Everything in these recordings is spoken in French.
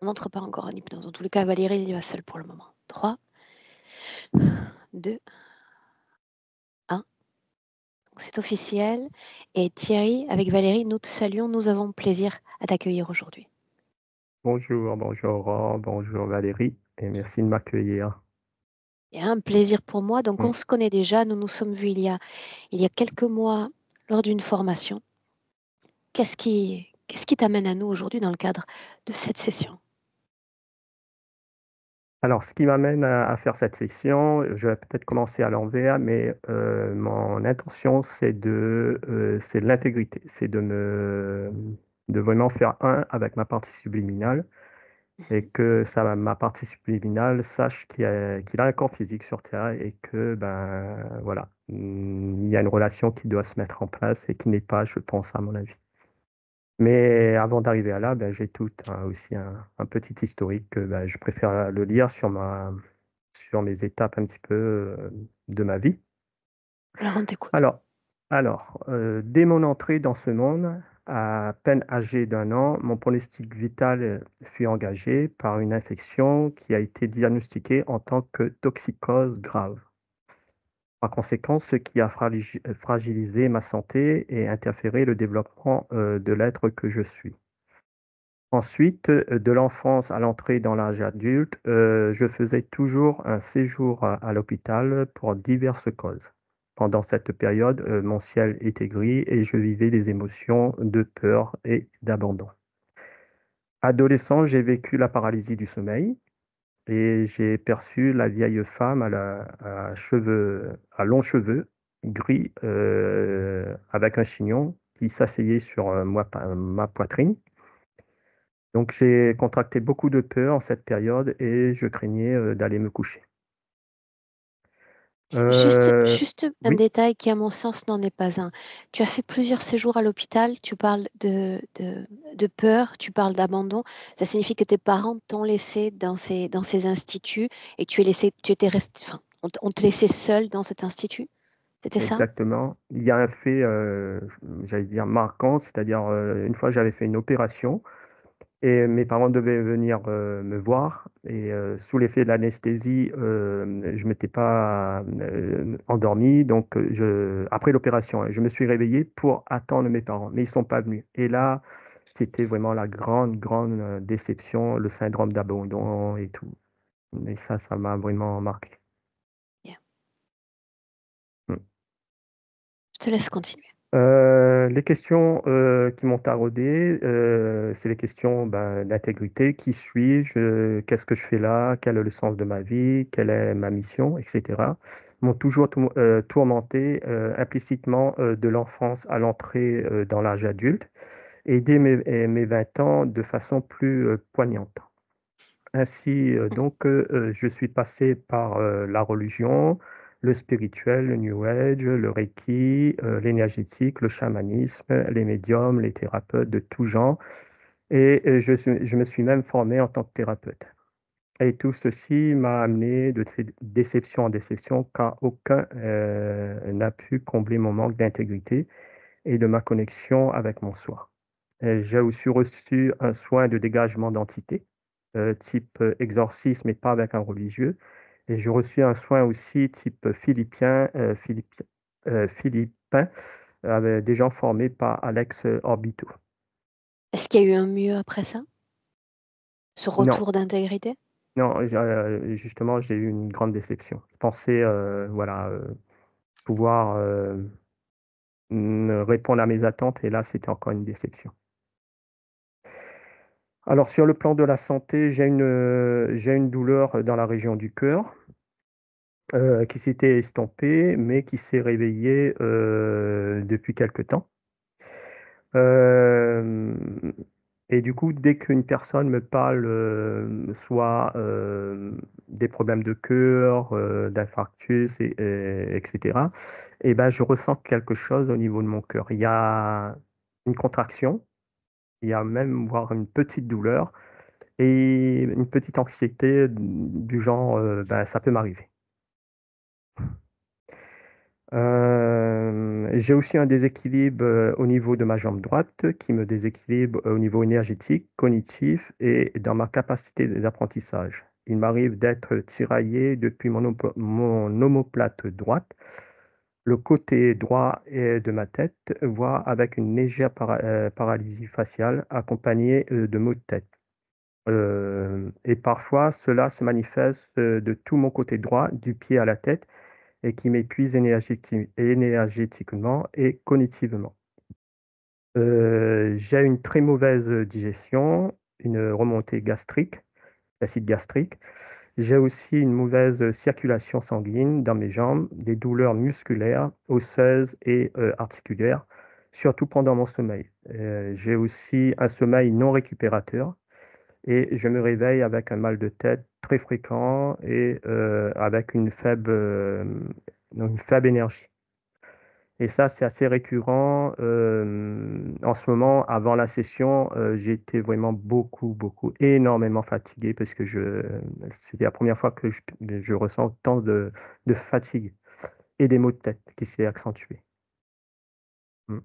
On n'entre pas encore en hypnose. En tous les cas, Valérie il y va seule pour le moment. 3, 2, 1. C'est officiel. Et Thierry, avec Valérie, nous te saluons. Nous avons plaisir à t'accueillir aujourd'hui. Bonjour, bonjour Aurore, bonjour Valérie, et merci de m'accueillir. Et un plaisir pour moi. Donc, Mm. on se connaît déjà. Nous nous sommes vus il y a quelques mois lors d'une formation. Qu'est-ce qui t'amène à nous aujourd'hui dans le cadre de cette session? Alors, ce qui m'amène à faire cette session, je vais peut-être commencer à l'envers, mais mon intention, c'est de l'intégrité, de vraiment faire un avec ma partie subliminale et Mhm. que ma partie subliminale sache qu'il a un corps physique sur Terre et que, ben, voilà, il y a une relation qui doit se mettre en place et qui n'est pas, je pense, à mon avis. Mais avant d'arriver à là, ben, j'ai tout aussi un petit historique que ben, je préfère le lire sur mes étapes un petit peu de ma vie. Alors, on t'écoute. Alors, dès mon entrée dans ce monde, à peine âgé d'1 an, mon pronostic vital fut engagé par une infection qui a été diagnostiquée en tant que toxicose grave. Par conséquent, ce qui a fragilisé ma santé et interféré le développement de l'être que je suis. Ensuite, de l'enfance à l'entrée dans l'âge adulte, je faisais toujours un séjour à l'hôpital pour diverses causes. Pendant cette période, mon ciel était gris et je vivais des émotions de peur et d'abandon. Adolescent, j'ai vécu la paralysie du sommeil et j'ai perçu la vieille femme à longs cheveux gris avec un chignon qui s'asseyait sur ma poitrine. Donc j'ai contracté beaucoup de peur en cette période et je craignais d'aller me coucher. Juste, Euh, juste un oui, détail qui, à mon sens, n'en est pas un. Tu as fait plusieurs séjours à l'hôpital, tu parles de peur, tu parles d'abandon. Ça signifie que tes parents t'ont laissé dans ces instituts et tu étais resté, enfin, on te laissait seul dans cet institut. C'était ça? exactement. Il y a un fait, j'allais dire marquant, c'est-à-dire une fois j'avais fait une opération et mes parents devaient venir me voir et sous l'effet de l'anesthésie, je m'étais pas endormi. Donc après l'opération, hein, je me suis réveillé pour attendre mes parents, mais ils sont pas venus. Et là, c'était vraiment la grande, grande déception, le syndrome d'abandon et tout. Et ça m'a vraiment marqué. Bien. Mm. Je te laisse continuer. Les questions qui m'ont taraudé, c'est les questions ben, d'intégrité. Qui suis-je? Qu'est-ce que je fais là? Quel est le sens de ma vie? Quelle est ma mission? Etc. M'ont toujours tourmenté implicitement de l'enfance à l'entrée dans l'âge adulte et dès mes 20 ans de façon plus poignante. Ainsi, donc, je suis passé par la religion, le spirituel, le New Age, le Reiki, l'énergétique, le chamanisme, les médiums, les thérapeutes de tout genre. Et je me suis même formé en tant que thérapeute. Et tout ceci m'a amené de déception en déception, car aucun n'a pu combler mon manque d'intégrité et de ma connexion avec mon soi. Et j'ai aussi reçu un soin de dégagement d'entité, type exorcisme et pas avec un religieux. Et j'ai reçu un soin aussi type philippin, avec des gens formés par Alex Orbito. Est-ce qu'il y a eu un mieux après ça? Ce Non, retour d'intégrité? non, justement, j'ai eu une grande déception. Je pensais, voilà, pouvoir répondre à mes attentes, et là, c'était encore une déception. Alors, sur le plan de la santé, j'ai une douleur dans la région du cœur qui s'était estompée, mais qui s'est réveillée depuis quelque temps. Euh, et du coup, dès qu'une personne me parle soit des problèmes de cœur, d'infarctus, etc., et ben, je ressens quelque chose au niveau de mon cœur. Il y a une contraction, il y a même voire une petite douleur et une petite anxiété du genre, ben, ça peut m'arriver. J'ai aussi un déséquilibre au niveau de ma jambe droite qui me déséquilibre au niveau énergétique, cognitif et dans ma capacité d'apprentissage. Il m'arrive d'être tiraillé depuis mon omoplate droite, le côté droit de ma tête, voire avec une légère paralysie faciale accompagnée de maux de tête. Et parfois, cela se manifeste de tout mon côté droit, du pied à la tête et qui m'épuise énergétiquement et cognitivement. J'ai une très mauvaise digestion, une remontée gastrique, l'acide gastrique. J'ai aussi une mauvaise circulation sanguine dans mes jambes, des douleurs musculaires, osseuses et articulaires, surtout pendant mon sommeil. J'ai aussi un sommeil non récupérateur et je me réveille avec un mal de tête très fréquent et avec une faible énergie. Et ça, c'est assez récurrent. En ce moment, avant la session, j'étais vraiment énormément fatigué parce que c'était la première fois que je ressens autant de fatigue et des maux de tête qui s'est accentué. Mm.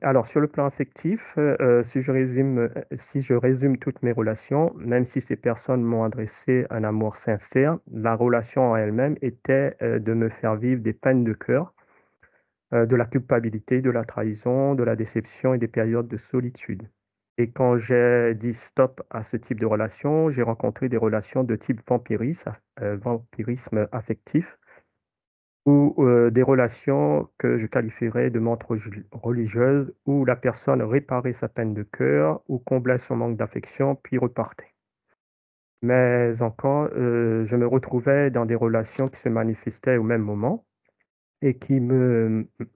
Alors, sur le plan affectif, si je résume toutes mes relations, même si ces personnes m'ont adressé un amour sincère, la relation en elle-même était de me faire vivre des peines de cœur, de la culpabilité, de la trahison, de la déception et des périodes de solitude. Et quand j'ai dit stop à ce type de relation, j'ai rencontré des relations de type vampirisme affectif, ou des relations que je qualifierais de menthe religieuse, où la personne réparait sa peine de cœur ou comblait son manque d'affection, puis repartait. Mais encore, je me retrouvais dans des relations qui se manifestaient au même moment et qui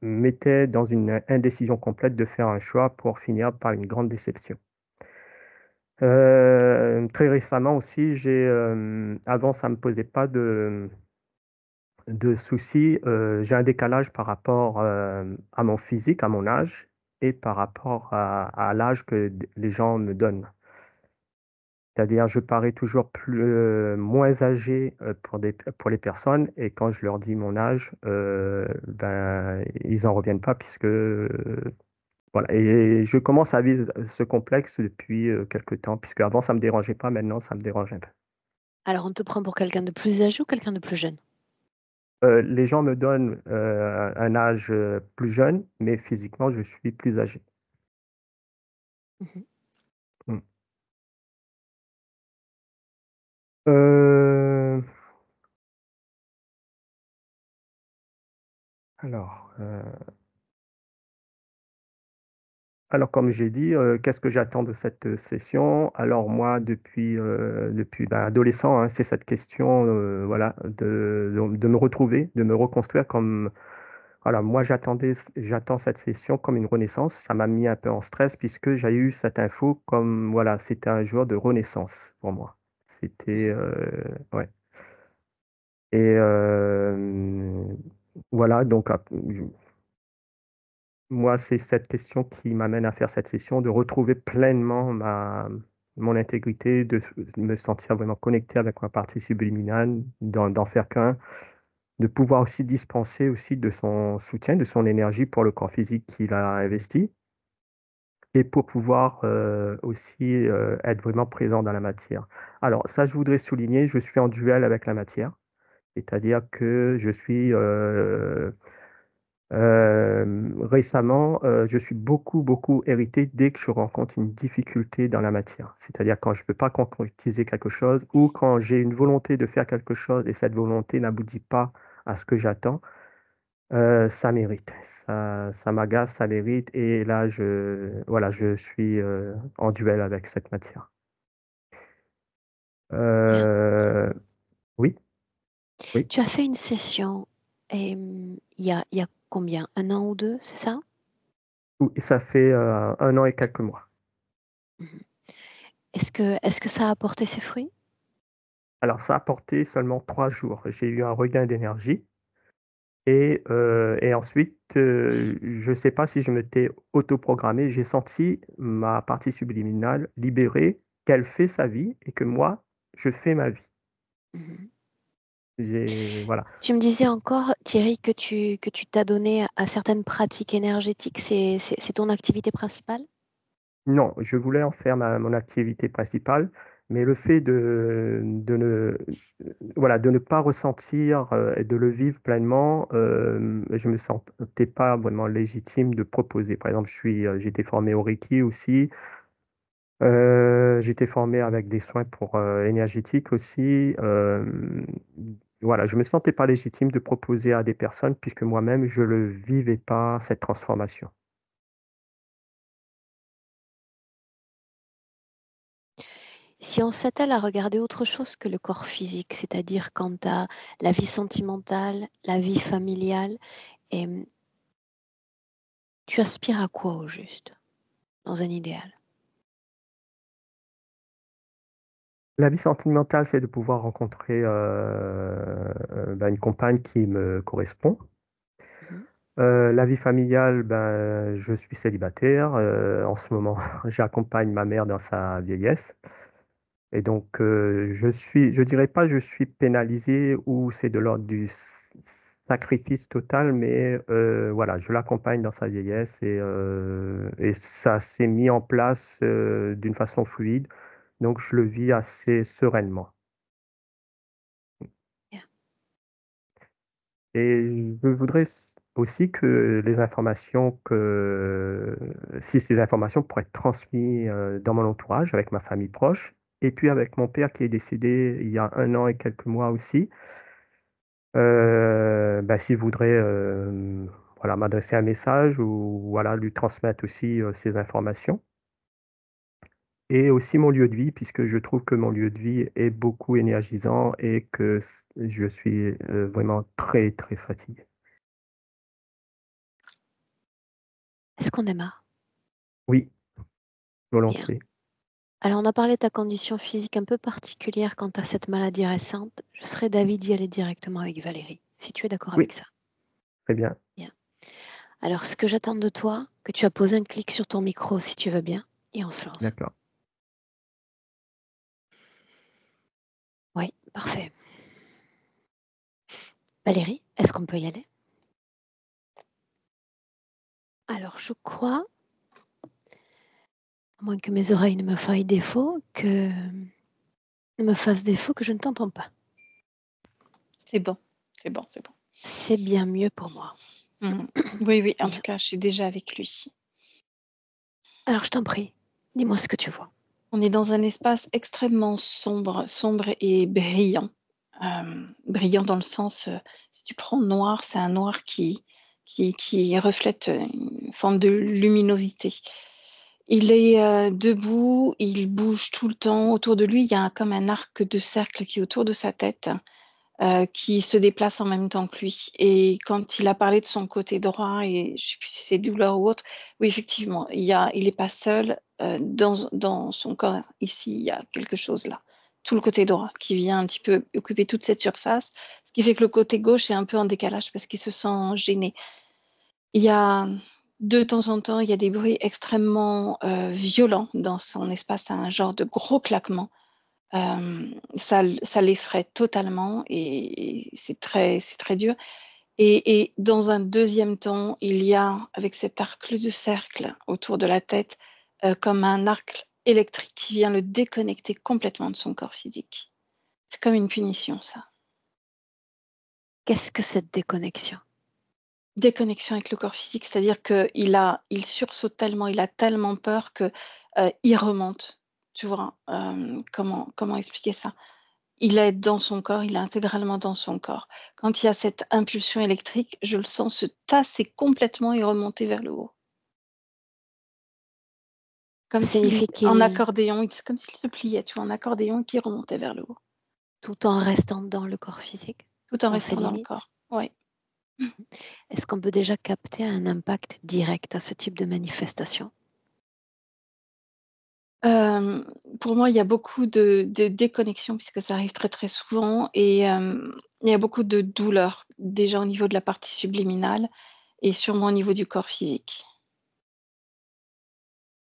mettaient dans une indécision complète de faire un choix pour finir par une grande déception. Très récemment aussi, avant, ça ne me posait pas de soucis. J'ai un décalage par rapport à mon physique, à mon âge, et par rapport à l'âge que les gens me donnent. C'est-à-dire, je parais toujours moins âgé pour les personnes, et quand je leur dis mon âge, ben, ils n'en reviennent pas, puisque voilà. Et je commence à vivre ce complexe depuis quelque temps, puisque avant ça me dérangeait pas, maintenant ça me dérange un peu. Alors, on te prend pour quelqu'un de plus âgé ou quelqu'un de plus jeune? Les gens me donnent un âge plus jeune, mais physiquement, je suis plus âgé. Mhm. Mm. Euh, alors, euh, alors, comme j'ai dit, qu'est-ce que j'attends de cette session? Alors, moi, depuis ben, adolescent, hein, c'est cette question voilà, de me retrouver, de me reconstruire comme. Voilà, moi, j'attends cette session comme une renaissance. Ça m'a mis un peu en stress puisque j'ai eu cette info comme, voilà, c'était un jour de renaissance pour moi. C'était, Mhm. ouais. Et voilà, donc moi, c'est cette question qui m'amène à faire cette session, de retrouver pleinement mon intégrité, de me sentir vraiment connecté avec ma partie subliminale, d'en faire qu'un, de pouvoir aussi dispenser aussi de son soutien, de son énergie pour le corps physique qu'il a investi, et pour pouvoir aussi être vraiment présent dans la matière. Alors, ça, je voudrais souligner, je suis en duel avec la matière, c'est-à-dire que je suis récemment, je suis beaucoup irrité dès que je rencontre une difficulté dans la matière. C'est-à-dire quand je ne peux pas concrétiser quelque chose ou quand j'ai une volonté de faire quelque chose et cette volonté n'aboutit pas à ce que j'attends, ça m'irrite. Ça m'agace, ça m'irrite et là, voilà, je suis en duel avec cette matière. Bien. Euh, oui, oui. Tu as fait une session et, il y a combien? Un an ou deux, c'est ça? Oui, ça fait 1 an et quelques mois. Mhm. Est-ce que ça a apporté ses fruits? Alors, ça a porté seulement 3 jours. J'ai eu un regain d'énergie. Et ensuite, je ne sais pas si je m'étais autoprogrammé, j'ai senti ma partie subliminale libérée, qu'elle fait sa vie et que moi, je fais ma vie. Mhm. Voilà. Tu me disais encore, Thierry, que tu t'as donné à certaines pratiques énergétiques. C'est ton activité principale? Non, je voulais en faire mon activité principale, mais le fait voilà, de ne pas ressentir et de le vivre pleinement, je me sentais pas vraiment légitime de proposer. Par exemple, j'ai été formé au Reiki aussi. J'ai été formé avec des soins pour énergétiques aussi. Voilà, je me sentais pas légitime de proposer à des personnes puisque moi-même je ne vivais pas cette transformation. Si on s'attelle à regarder autre chose que le corps physique, c'est-à-dire quant à la vie sentimentale, la vie familiale, et, tu aspires à quoi au juste, dans un idéal? La vie sentimentale, c'est de pouvoir rencontrer une compagne qui me correspond. Mhm. La vie familiale, je suis célibataire. En ce moment, j'accompagne ma mère dans sa vieillesse. Et donc, je dirais pas je suis pénalisé ou c'est de l'ordre du sacrifice total, mais voilà, je l'accompagne dans sa vieillesse et ça s'est mis en place d'une façon fluide. Donc, je le vis assez sereinement. Bien. Et je voudrais aussi que les informations si ces informations pourraient être transmises dans mon entourage, avec ma famille proche, et puis avec mon père qui est décédé il y a 1 an et quelques mois aussi, s'il voudrait voilà, m'adresser un message ou voilà, lui transmettre aussi ces informations. Et aussi mon lieu de vie, puisque je trouve que mon lieu de vie est beaucoup énergisant et que je suis vraiment très, très fatigué. Est-ce qu'on démarre? Oui, Bien. volontiers. Alors, on a parlé de ta condition physique un peu particulière quant à cette maladie récente. Je serais d'avis d'y aller directement avec Valérie, si tu es d'accord Oui, avec ça. très bien. Bien. Alors, ce que j'attends de toi, que tu as posé un clic sur ton micro si tu veux bien, et on se lance. D'accord. Oui, parfait. Valérie, est-ce qu'on peut y aller? Alors, je crois, à moins que mes oreilles ne me fassent défaut, que je ne t'entends pas. C'est bon, c'est bon, c'est bon. C'est bien mieux pour moi. Oui, oui, en Bien. tout cas, je suis déjà avec lui. Alors, je t'en prie, dis-moi ce que tu vois. On est dans un espace extrêmement sombre et brillant. Brillant dans le sens, si tu prends noir, c'est un noir qui reflète une forme de luminosité. Il est debout, il bouge tout le temps. Autour de lui, il y a comme un arc de cercle qui est autour de sa tête. Qui se déplace en même temps que lui. Et quand il a parlé de son côté droit et je sais plus si c'est douleur ou autre, oui, effectivement, il est pas seul, dans son corps. Ici, il y a quelque chose là. Tout le côté droit qui vient un petit peu occuper toute cette surface, ce qui fait que le côté gauche est un peu en décalage parce qu'il se sent gêné. Il y a de temps en temps, il y a des bruits extrêmement, violents dans son espace, un genre de gros claquement. Ça l'effraie totalement et c'est très dur et dans un deuxième temps, il y a, avec cet arc de cercle autour de la tête, comme un arc électrique qui vient le déconnecter complètement de son corps physique. C'est comme une punition ça. Qu'est-ce que cette déconnexion? Déconnexion avec le corps physique, c'est-à-dire qu'il sursaute tellement, il a tellement peur que, il remonte, tu vois? Comment expliquer ça? Il est dans son corps, il est intégralement dans son corps. Quand il y a cette impulsion électrique, je le sens se tasser complètement et remonter vers le haut. Comme Ça si signifie en qu'il, accordéon, comme s'il se pliait, tu vois? En accordéon et qui remontait vers le haut, tout en restant dans le corps physique, tout en dans ses restant dans le limites, corps. Ouais. est-ce qu'on peut déjà capter un impact direct à ce type de manifestation? Hem, pour moi, il y a beaucoup de déconnexion puisque ça arrive très, très souvent et il y a beaucoup de douleur, déjà au niveau de la partie subliminale et sûrement au niveau du corps physique.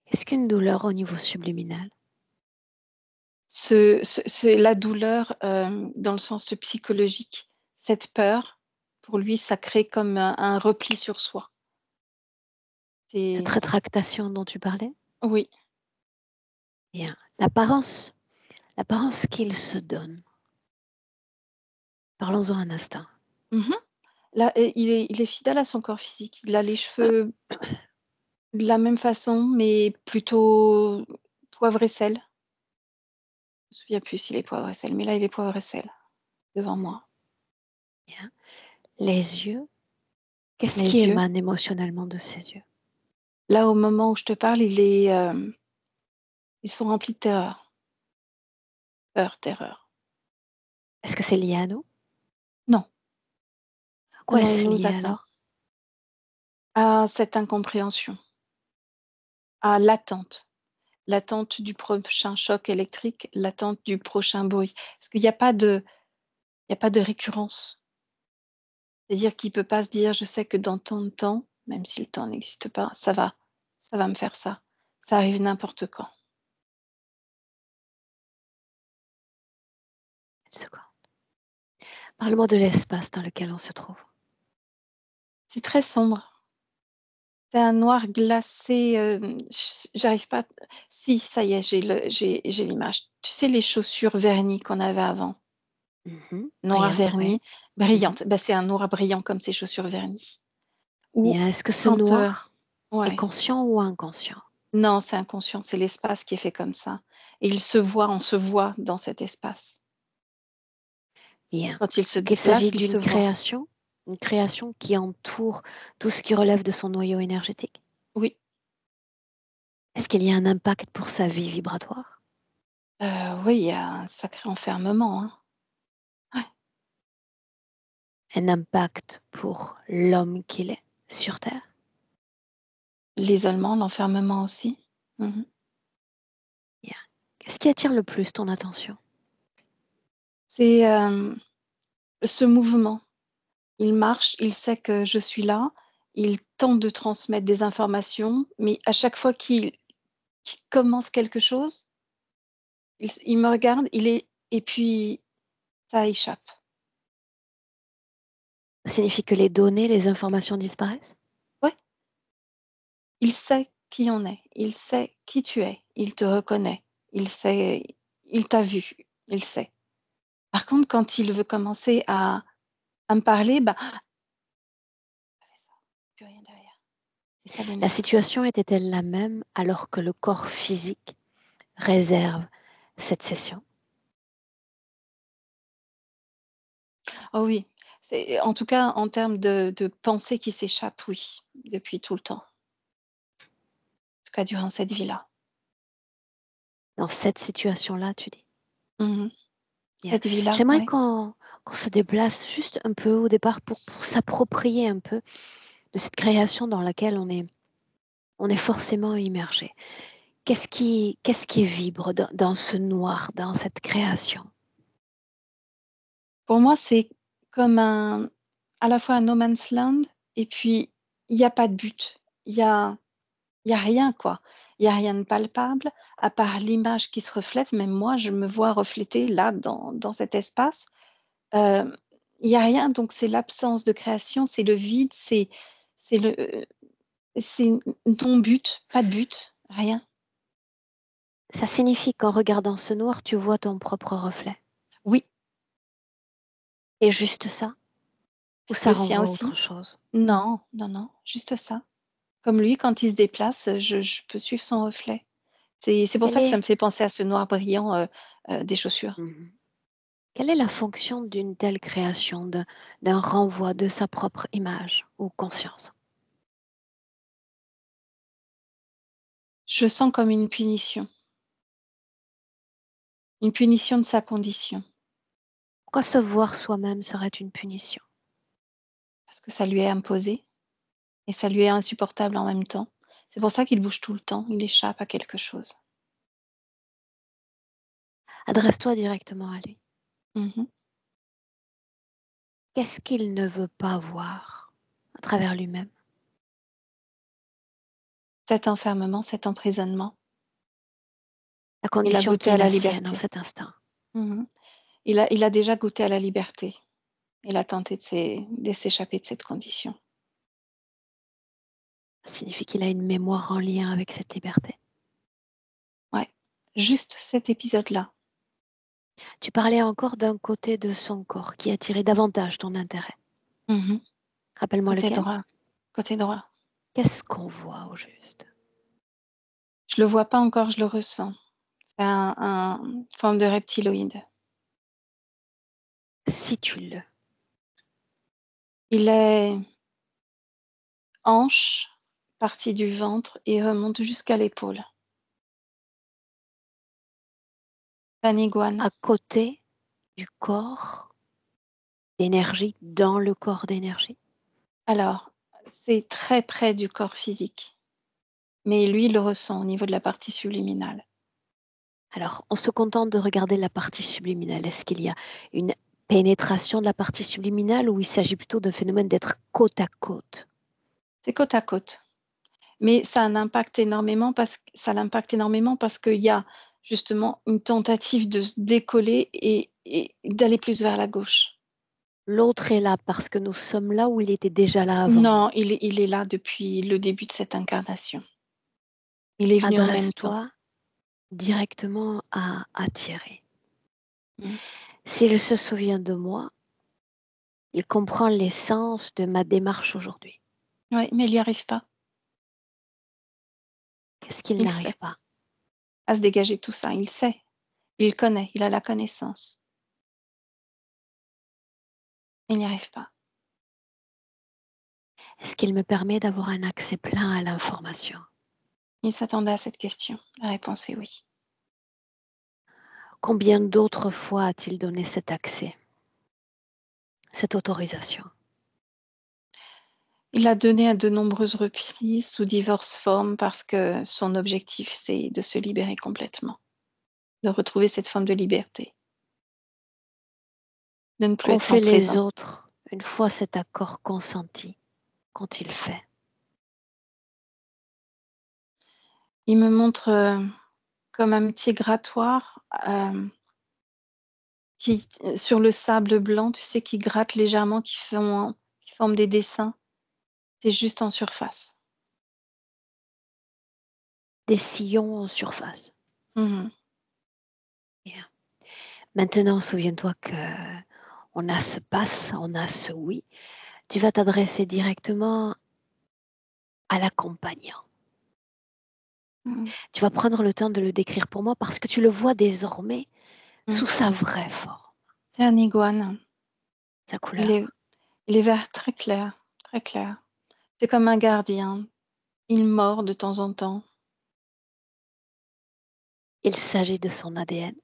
Est-ce qu'une douleur au niveau subliminal? C'est la douleur dans le sens psychologique. Cette peur, pour lui, ça crée comme un repli sur soi. Cette C'est rétractation dont tu parlais? oui. Bien. L'apparence qu'il se donne. Parlons-en un instant. Mhm. Là, et il est fidèle à son corps physique. Il a les cheveux de la même façon, mais plutôt poivre et sel. Je me souviens plus s'il est poivre et sel, mais là, il est poivre et sel devant moi. Bien. Les yeux. Qu'est-ce qui Les yeux. émane émotionnellement de ses yeux? Là, au moment où je te parle, ils sont remplis de terreur. Peur, terreur. Est-ce que c'est lié à nous? Non, À non, quoi non, il est-ce nous lié attend. alors? À cette incompréhension, à l'attente du prochain choc électrique, l'attente du prochain bruit. Parce qu'il y a pas de récurrence. C'est-à-dire qu'il peut pas se dire: «Je sais que dans tant de temps», même si le temps n'existe pas, ça va me faire ça. Ça arrive n'importe quand. Une seconde. Parle-moi de l'espace dans lequel on se trouve. C'est très sombre. C'est un noir glacé, j'arrive pas si, ça y est, j'ai l'image. Tu sais les chaussures vernis qu'on avait avant? Noir Brillante, oui. verni, Mmh. brillante. Bah, c'est un noir brillant comme ces chaussures vernis. Ou Bien, est-ce que ce quand, noir est ouais. conscient ou inconscient? Non, c'est inconscient, c'est l'espace qui est fait comme ça et on se voit dans cet espace. Bien. Quand il se Qu'il s'agit déplace, il se d'une voit. une création qui entoure tout ce qui relève de son noyau énergétique? Oui, Est-ce qu'il y a un impact pour sa vie vibratoire? oui, il y a un sacré enfermement, hein. Ouais. Un impact pour l'homme qu'il est sur Terre? L'isolement, l'enfermement aussi. Mmh. Bien. Qu'est-ce qui attire le plus ton attention? C'est, ce mouvement. Il marche, il sait que je suis là, il tente de transmettre des informations, mais à chaque fois qu'il commence quelque chose, il me regarde, il est et puis ça échappe. Ça signifie que les données, les informations disparaissent? Ouais, il sait qui on est, il sait qui tu es, il te reconnaît, il sait il t'a vu, il sait. Par contre, quand il veut commencer à me parler, bah, ça, plus rien derrière et ça La l'énerve. situation était-elle la même alors que le corps physique réserve cette session? Oh oui, c'est en tout cas en termes de pensées qui s'échappent, oui, depuis tout le temps. En tout cas durant cette vie-là. Dans cette situation-là, tu dis? Mmh. Bien. Cette vie-là, J'aimerais ouais. qu'on se déplace juste un peu au départ pour s'approprier un peu de cette création dans laquelle on est forcément immergé. Qu'est-ce qui vibre dans ce noir, dans cette création? Pour moi, c'est comme à la fois un no man's land et puis il y a pas de but. Il y a rien quoi. Il y a rien de palpable à part l'image qui se reflète. Même moi, je me vois reflétée là dans cet espace. Hem, il y a rien donc c'est l'absence de création, c'est le vide, c'est le, c'est non but, pas de but, rien. Ça signifie qu'en regardant ce noir, tu vois ton propre reflet. Oui, Et juste ça? Ou ça le sien renvoie à autre aussi. chose? Non, non, non, juste ça. Comme lui, quand il se déplace, je peux suivre son reflet. C'est pour Quelle ça que ça est me fait penser à ce noir brillant, des chaussures. Mmh quelle est la fonction d'une telle création, d'un renvoi de sa propre image ou conscience? Je sens comme une punition de sa condition, Pourquoi se voir soi-même serait une punition? parce que ça lui est imposé et ça lui est insupportable en même temps. C'est pour ça qu'il bouge tout le temps, il échappe à quelque chose. Adresse-toi directement à lui. Mmh. Qu'est-ce qu'il ne veut pas voir à travers lui-même? Cet enfermement, cet emprisonnement. La Il a condition qui goûté est à la la sienne en liberté. cet instant. Mhm. Il a déjà goûté à la liberté. Il a tenté de s'échapper de cette condition. Ça signifie qu'il a une mémoire en lien avec cette liberté. Ouais, juste cet épisode-là. Tu parlais encore d'un côté de son corps qui attirait davantage ton intérêt. Mhm. Rappelle-moi Côté lequel. droit. Côté droit. Qu'est-ce qu'on voit au juste? Je le vois pas encore, je le ressens. C'est une forme de reptiloïde. Situe-le. Il est hanche, partie du ventre et remonte jusqu'à l'épaule. Un iguane. À côté du corps d'énergie, dans le corps d'énergie. Alors, c'est très près du corps physique. Mais lui, il le ressent au niveau de la partie subliminale. Alors, on se contente de regarder la partie subliminale. Est-ce qu'il y a une pénétration de la partie subliminale ou il s'agit plutôt d'un phénomène d'être côte à côte? C'est côte à côte. Mais ça l'impacte énormément parce qu'il y a justement une tentative de se décoller et d'aller plus vers la gauche. L'autre est là parce que nous sommes là où il était déjà là avant nous. Non, il est là depuis le début de cette incarnation. Il est venu en même temps. Adresse-toi directement à Thierry. Mm. S'il se souvient de moi, il comprend l'essence de ma démarche aujourd'hui. Oui, mais il n'y arrive pas. Qu'est-ce qu'il Il sait. n'arrive pas? À se dégager de tout ça. Il sait. Il connaît. Il a la connaissance. Il n'y arrive pas. Est-ce qu'il me permet d'avoir un accès plein à l'information? Il s'attendait à cette question. La réponse est oui. Combien d'autres fois a-t-il donné cet accès, cette autorisation? Il l'a donné à de nombreuses reprises sous diverses formes parce que son objectif, c'est de se libérer complètement, de retrouver cette forme de liberté, de ne plus Qu'ont être en fait les prison. autres une fois cet accord consenti, qu'ont-ils fait? Il me montre comme un petit grattoir sur le sable blanc, tu sais, qui gratte légèrement, qui forme des dessins. C'est juste en surface. Des sillons en surface. Mhm. Bien. Maintenant, souviens-toi que on a ce passe, on a ce oui. Tu vas t'adresser directement à l'accompagnant. Mhm. Tu vas prendre le temps de le décrire pour moi parce que tu le vois désormais Mhm. sous sa vraie forme, C'est un iguane. sa Il est, couleur. il est vert très clair, très clair. C'est comme un gardien. Il mord de temps en temps. Il s'agit de son ADN.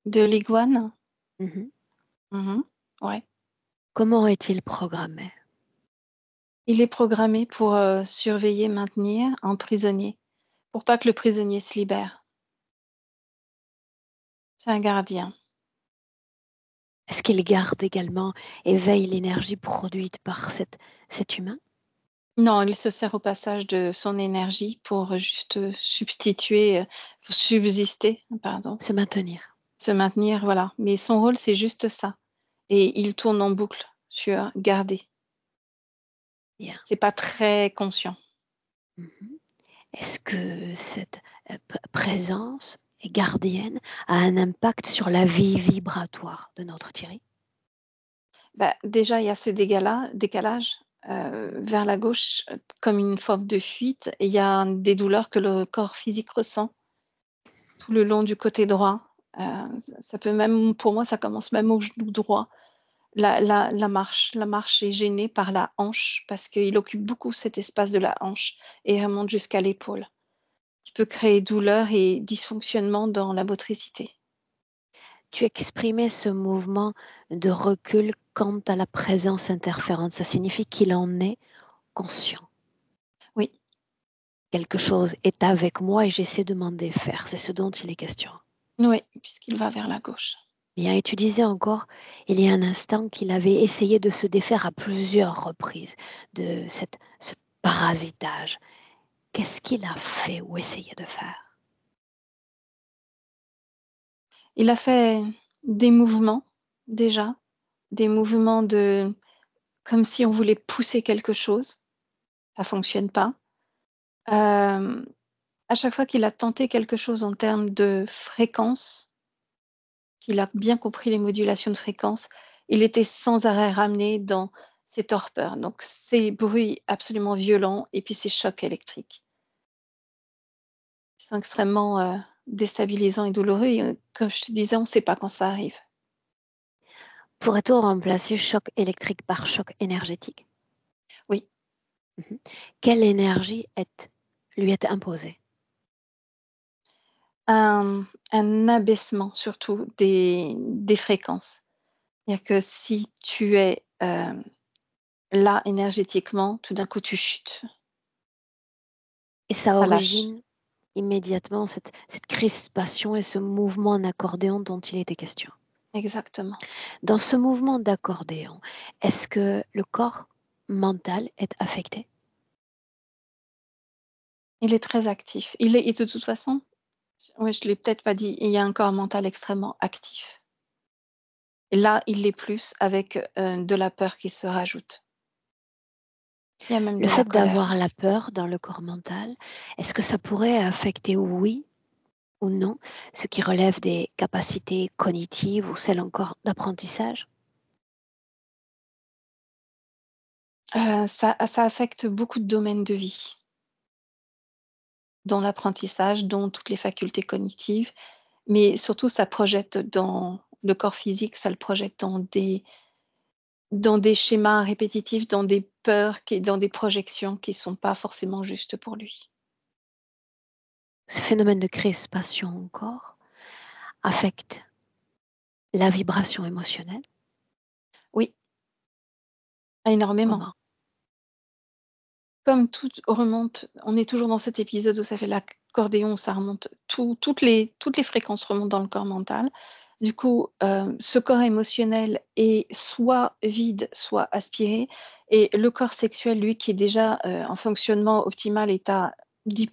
De l'iguane. Mhm. Mhm. Ouais. Comment est-il programmé? Il est programmé pour surveiller, maintenir un prisonnier, pour pas que le prisonnier se libère. C'est un gardien. Est-ce qu'il garde également et veille l'énergie produite par cet humain? Non, il se sert au passage de son énergie pour juste substituer, pour subsister, pardon, Se maintenir. se maintenir, voilà. Mais son rôle, c'est juste ça. Et il tourne en boucle sur garder. Bien. C'est pas très conscient. Mhm. Est-ce que cette présence et gardienne a un impact sur la vie vibratoire de notre Thierry? Bah, déjà, il y a ce décalage vers la gauche, comme une forme de fuite, et il y a des douleurs que le corps physique ressent tout le long du côté droit. Ça peut même, pour moi, ça commence même au genou droit. La marche est gênée par la hanche parce qu'il occupe beaucoup cet espace de la hanche et remonte jusqu'à l'épaule, qui peut créer douleur et dysfonctionnement dans la motricité. Tu exprimais ce mouvement de recul quant à la présence interférente. Ça signifie qu'il en est conscient. Oui, Quelque chose est avec moi et j'essaie de m'en défaire. C'est ce dont il est question. oui, puisqu'il va vers la gauche. Bien, et tu disais encore, il y a un instant, qu'il avait essayé de se défaire à plusieurs reprises de ce parasitage. Qu'est-ce qu'il a fait ou essayé de faire? Il a fait des mouvements déjà, des mouvements comme si on voulait pousser quelque chose, ça fonctionne pas. Hem, à chaque fois qu'il a tenté quelque chose en termes de fréquence, qu'il a bien compris les modulations de fréquence, il était sans arrêt ramené dans ces torpeurs, donc ces bruits absolument violents et puis ces chocs électriques qui sont extrêmement, déstabilisants et douloureux et comme je te disais, on ne sait pas quand ça arrive. Pourrait-on remplacer choc électrique par choc énergétique? Oui, Mhm. Quelle énergie lui est imposée? un abaissement surtout des fréquences. C'est-à-dire que si tu es, là énergétiquement, tout d'un coup tu chutes, Et ça ça lâche. origine immédiatement cette crispation et ce mouvement en accordéon dont il était question. Exactement. Dans ce mouvement d'accordéon, est-ce que le corps mental est affecté? Il est très actif. Il est et de toute façon, oui, je l'ai peut-être pas dit, il y a un corps mental extrêmement actif. Et là, il l'est plus avec, de la peur qui se rajoute. Il y a même Le de la fait colère. d'avoir la peur dans le corps mental, est-ce que ça pourrait affecter, oui ou non, ce qui relève des capacités cognitives ou celles encore d'apprentissage? Ça affecte beaucoup de domaines de vie, dont l'apprentissage, dont toutes les facultés cognitives, mais surtout ça projette dans le corps physique, ça le projette dans des schémas répétitifs, dans des peurs dans des projections qui sont pas forcément justes pour lui. Ce phénomène de crispation encore affecte la vibration émotionnelle? Oui, énormément. Comment? Comme tout remonte, on est toujours dans cet épisode où ça fait l'accordéon, ça remonte toutes les fréquences remontent dans le corps mental. Du coup, ce corps émotionnel est soit vide, soit aspiré et le corps sexuel, lui, qui est déjà, en fonctionnement optimal, est à 10,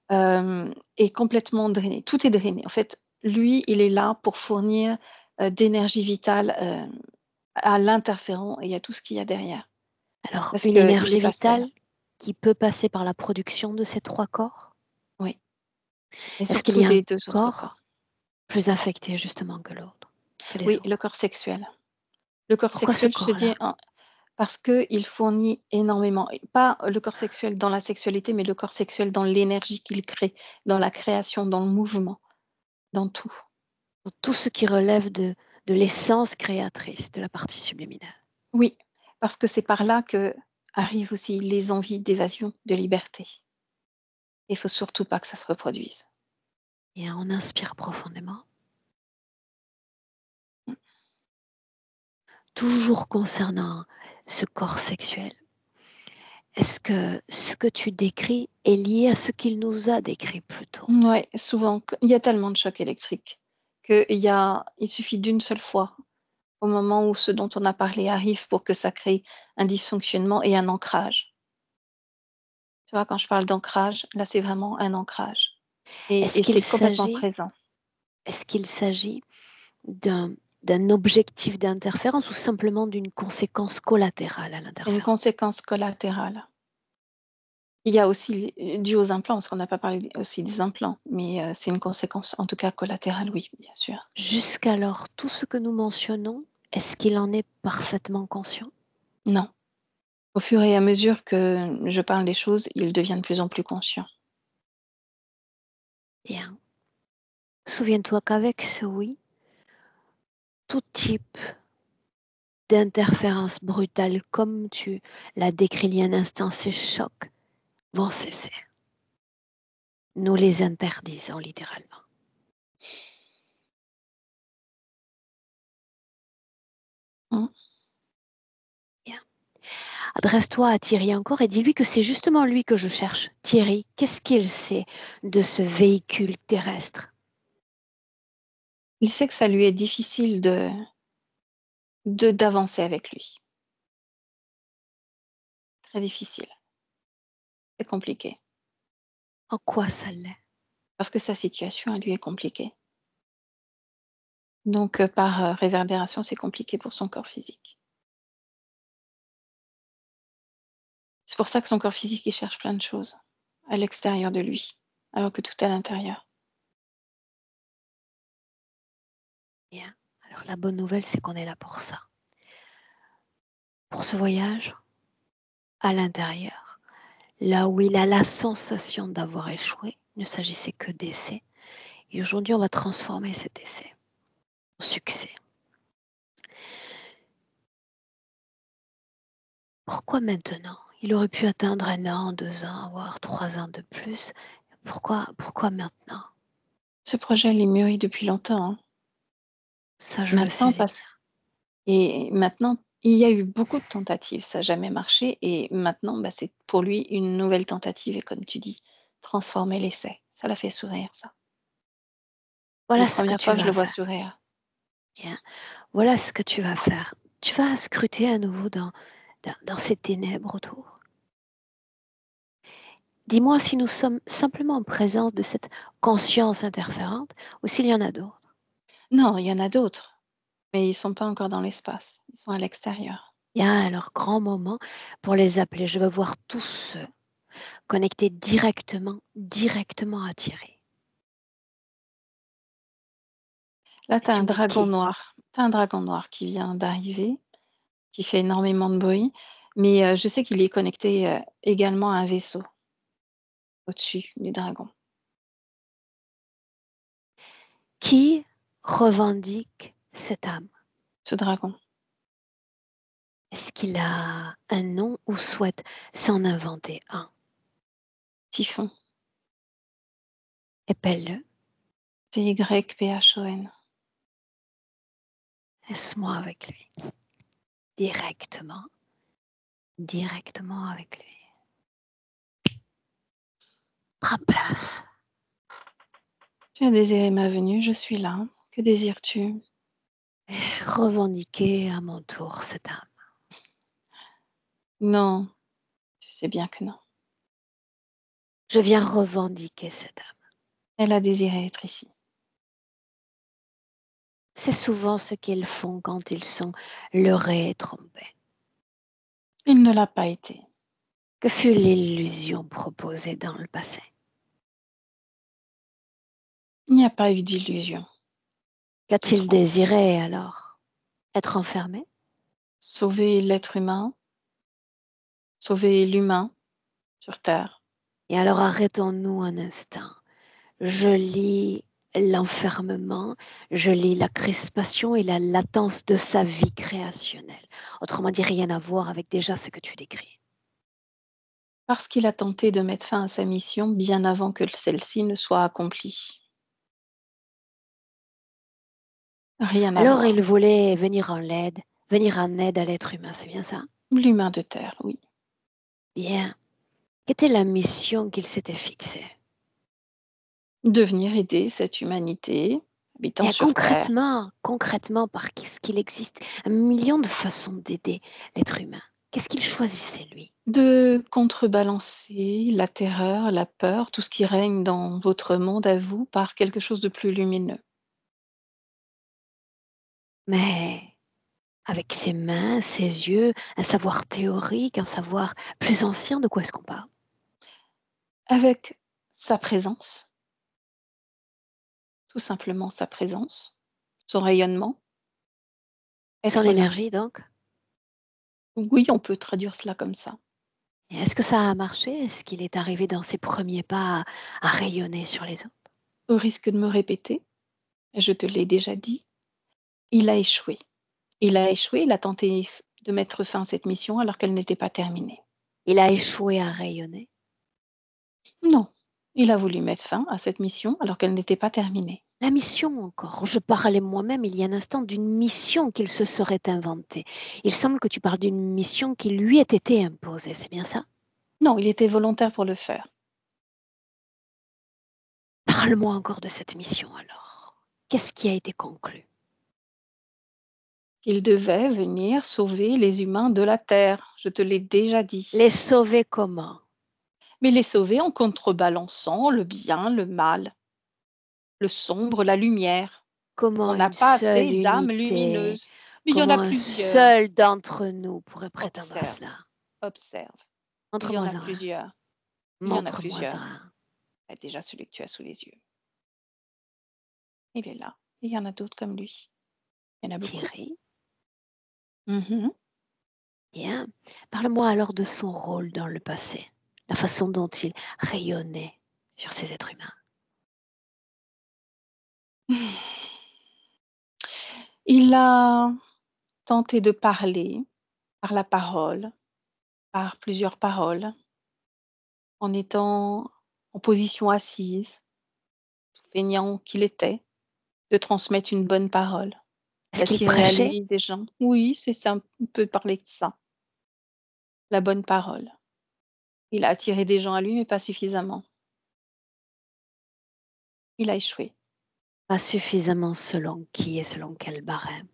est complètement drainé. Tout est drainé. En fait, lui, il est là pour fournir, d'énergie vitale, à l'interférent et à tout ce qu'il y a derrière. Alors, Parce une qu'il est énergie pas seul. vitale qui peut passer par la production de ces 3 corps? Oui. Et Est-ce qu'il surtout y a un des 2 autres corps corps. plus affecté justement que l'autre, que les Oui, le autres? corps sexuel. Le corps Pourquoi ce sexuel, je te dis, corps-là? hein, parce qu'il fournit énormément et pas le corps sexuel dans la sexualité, mais le corps sexuel dans l'énergie qu'il crée, dans la création, dans le mouvement, dans tout. Pour tout ce qui relève de l'essence créatrice de la partie subliminale. Oui, parce que c'est par là que arrivent aussi les envies d'évasion, de liberté. Il faut surtout pas que ça se reproduise. Et on inspire profondément. Mmh. Toujours concernant ce corps sexuel, est-ce que ce que tu décris est lié à ce qu'il nous a décrit plus tôt? Ouais, souvent, il y a tellement de chocs électriques il suffit d'une seule fois au moment où ce dont on a parlé arrive pour que ça crée un dysfonctionnement et un ancrage. Tu vois, quand je parle d'ancrage, là, c'est vraiment un ancrage Est-ce et qu'il c'est complètement s'agit présent. est-ce qu'il s'agit d'un d'un objectif d'interférence ou simplement d'une conséquence collatérale à C'est une l'interférence? conséquence collatérale. Il y a aussi dû aux implants, parce qu'on n'a pas parlé aussi des implants, mais c'est une conséquence, en tout cas collatérale, oui, bien sûr. Jusqu'alors, tout ce que nous mentionnons, est-ce qu'il en est parfaitement conscient? Non. Au fur et à mesure que je parle des choses, il devient de plus en plus conscient. Bien. Souviens-toi qu'avec ce oui, tout type d'interférence brutale, comme tu l'as décrit il y a un instant, ces chocs vont cesser. Nous les interdisons littéralement. Mmh. Bien. Adresse-toi à Thierry encore et dis-lui que c'est justement lui que je cherche. Thierry, qu'est-ce qu'il sait de ce véhicule terrestre? Il sait que ça lui est difficile d'avancer avec lui. Très difficile. C'est compliqué. En quoi ça l'est? Parce que sa situation, elle lui est compliquée. Donc, par réverbération, c'est compliqué pour son corps physique. C'est pour ça que son corps physique, il cherche plein de choses à l'extérieur de lui, alors que tout est à l'intérieur. Bien. Alors la bonne nouvelle, c'est qu'on est là pour ça. Pour ce voyage, à l'intérieur, là où il a la sensation d'avoir échoué, il ne s'agissait que d'essai. Et aujourd'hui, on va transformer cet essai en succès. Pourquoi maintenant? Il aurait pu atteindre 1 an, 2 ans, voire 3 ans de plus. Pourquoi maintenant? Ce projet, il est mûri depuis longtemps, hein. Ça, je le Maintenant, saisis. parce et maintenant, il y a eu beaucoup de tentatives, ça n'a jamais marché et maintenant, bah, c'est pour lui une nouvelle tentative et comme tu dis, transformer l'essai. Ça l'a fait sourire ça. Les Voilà ce que premières tu fois que je vas le vois faire. sourire. Bien. Voilà ce que tu vas faire. Tu vas scruter à nouveau dans ces ténèbres autour. Dis-moi si nous sommes simplement en présence de cette conscience interférente ou s'il y en a d'autres. Non, il y en a d'autres, mais ils sont pas encore dans l'espace, ils sont à l'extérieur. Il y a alors grand moment pour les appeler. Je veux voir tous ceux connectés directement attirés. Là, Et tu me dis qui? Tu un dragon noir qui vient d'arriver, qui fait énormément de bruit, mais je sais qu'il est connecté, également à un vaisseau au-dessus du dragon. Qui revendique cette âme? Ce dragon, Est-ce qu'il a un nom ou souhaite s'en inventer un? Typhon, Épelle-le. Typhon. Laisse-moi avec lui. Directement avec lui. Prends place. Tu as désiré ma venue, je suis là. Que désires-tu? Revendiquer à mon tour cette âme. Non, tu sais bien que non. Je viens revendiquer cette âme. Elle a désiré être ici. C'est souvent ce qu'ils font quand ils sont leurrés et trompés. Il ne l'a pas été. Que fut l'illusion proposée dans le passé? Il n'y a pas eu d'illusion. Tout Qu'a-t-il ça. désiré alors? Être enfermé? Sauver l'être humain, sauver l'humain sur Terre. Et alors arrêtons-nous un instant. Je lis l'enfermement, je lis la crispation et la latence de sa vie créationnelle. Autrement dit, rien à voir avec déjà ce que tu décris. Parce qu'il a tenté de mettre fin à sa mission bien avant que celle-ci ne soit accomplie. Rien à Alors voir. il voulait venir en aide à l'être humain, c'est bien ça? L'humain de Terre, oui. Bien. Quelle était la mission qu'il s'était fixée? De venir aider cette humanité habitant Bien sur Terre. concrètement, ce qu'il existe 1 million de façons d'aider l'être humain. Qu'est-ce qu'il choisissait, lui? De contrebalancer la terreur, la peur, tout ce qui règne dans votre monde à vous par quelque chose de plus lumineux. Mais avec ses mains, ses yeux, un savoir théorique, un savoir plus ancien, de quoi est-ce qu'on parle? Avec sa présence, tout simplement sa présence, son rayonnement, Son être là. énergie, donc? Oui, on peut traduire cela comme ça. Et est-ce que ça a marché? Est-ce qu'il est arrivé dans ses premiers pas à rayonner sur les autres? Au risque de me répéter, je te l'ai déjà dit, il a échoué. Il a tenté de mettre fin à cette mission alors qu'elle n'était pas terminée. Il a échoué à rayonner. Non, il a voulu mettre fin à cette mission alors qu'elle n'était pas terminée. La mission encore. Je parlais moi-même il y a un instant d'une mission qu'il se serait inventée. Il semble que tu parles d'une mission qui lui ait été imposée, c'est bien ça? Non, il était volontaire pour le faire. Parle-moi encore de cette mission alors. Qu'est-ce qui a été conclu? Il devait venir sauver les humains de la Terre, je te l'ai déjà dit. Les sauver comment? Mais les sauver en contrebalançant le bien, le mal, le sombre, la lumière. Comment On n'a une pas seule assez d'âmes unité, lumineuses. Mais il y en comment a un plusieurs. seul d'entre nous pourrait prétendre à Observe, cela? observe. Il y en Montre-moi a un. plusieurs. Il y en a Montre-moi plusieurs. un. Bah, déjà celui que tu as sous les yeux. Il est là. Et il y en a d'autres comme lui. Il y en a beaucoup. Thierry. Mhm. Bien. Parle-moi alors de son rôle dans le passé, la façon dont il rayonnait sur ces êtres humains. Il a tenté de parler par la parole, par plusieurs paroles, en étant en position assise, feignant qu'il était, de transmettre une bonne parole, Est-ce qu'il d'attirer à prêchait? lui des gens. Oui, c'est ça, on peut parler de ça, la bonne parole. Il a attiré des gens à lui, mais pas suffisamment. Il a échoué. Pas suffisamment selon qui et selon quel barème.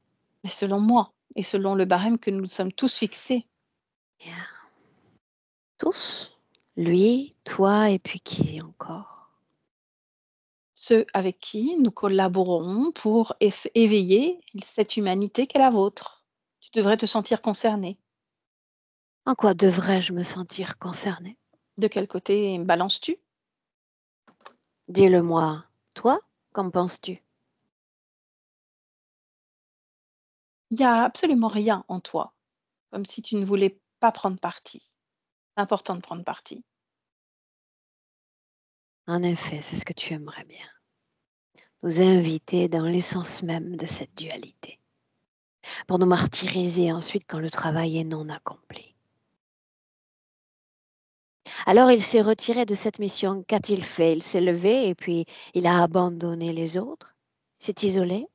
Mais selon moi, et selon le barème que nous sommes tous fixés, Bien. Tous? Lui, toi et puis qui encore? ceux avec qui nous collaborons pour éveiller cette humanité qu'est la vôtre. Tu devrais te sentir concerné. En quoi devrais-je me sentir concernée? De quel côté balances-tu? Dis-le-moi, toi, qu'en penses-tu? Il n'y a absolument rien en toi, comme si tu ne voulais pas prendre parti. C'est important de prendre parti. En effet, c'est ce que tu aimerais bien. Nous inviter dans l'essence même de cette dualité, pour nous martyriser ensuite quand le travail est non accompli. Alors il s'est retiré de cette mission. Qu'a-t-il fait? Il s'est levé et puis il a abandonné les autres? Il s'est isolé?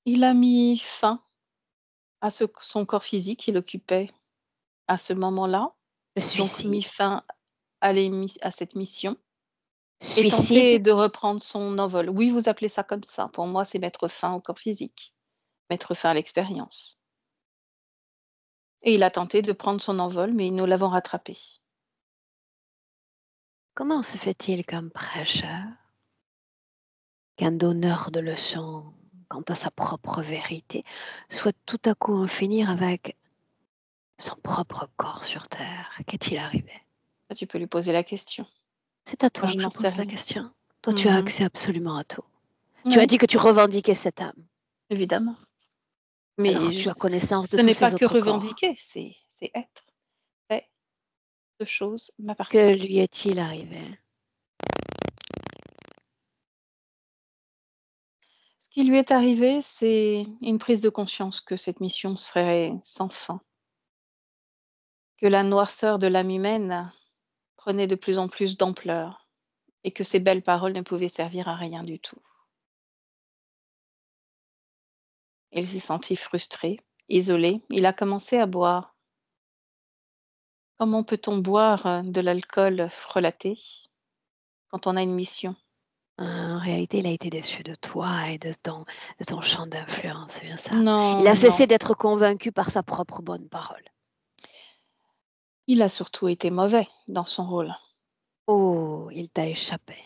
Il a mis fin à son corps physique qu'il occupait à ce moment-là, Le donc suicide? mis fin à cette mission et tenté Suicide? de reprendre son envol. Oui, vous appelez ça comme ça. Pour moi, c'est mettre fin au corps physique, mettre fin à l'expérience. Et il a tenté de prendre son envol, mais nous l'avons rattrapé. Comment se fait-il qu'un prêcheur, qu'un donneur de leçons quant à sa propre vérité, soit tout à coup en finir avec son propre corps sur terre? Qu'est-il arrivé? Ça, tu peux lui poser la question. C'est à Moi, toi je que je n'en sais pose la rien. question. Toi, tu as Mhm. accès absolument à tout. Tu as Oui, dit que tu revendiquais cette âme. évidemment. Mais Alors tu as connaissance de ce tous n'est pas ces que autres corps. revendiquer, c'est être. C'est deux choses Que m'appartiennent. lui est-il arrivé? Ce qui lui est arrivé, c'est une prise de conscience que cette mission serait sans fin, que la noirceur de l'âme humaine prenait de plus en plus d'ampleur et que ces belles paroles ne pouvaient servir à rien du tout. Il s'est senti frustré, isolé. Il a commencé à boire. Comment peut-on boire de l'alcool frelaté quand on a une mission? En réalité, il a été déçu de toi et de ton champ d'influence, c'est bien ça. Il Non, a non. cessé d'être convaincu par sa propre bonne parole. Il a surtout été mauvais dans son rôle. Oh, il t'a échappé.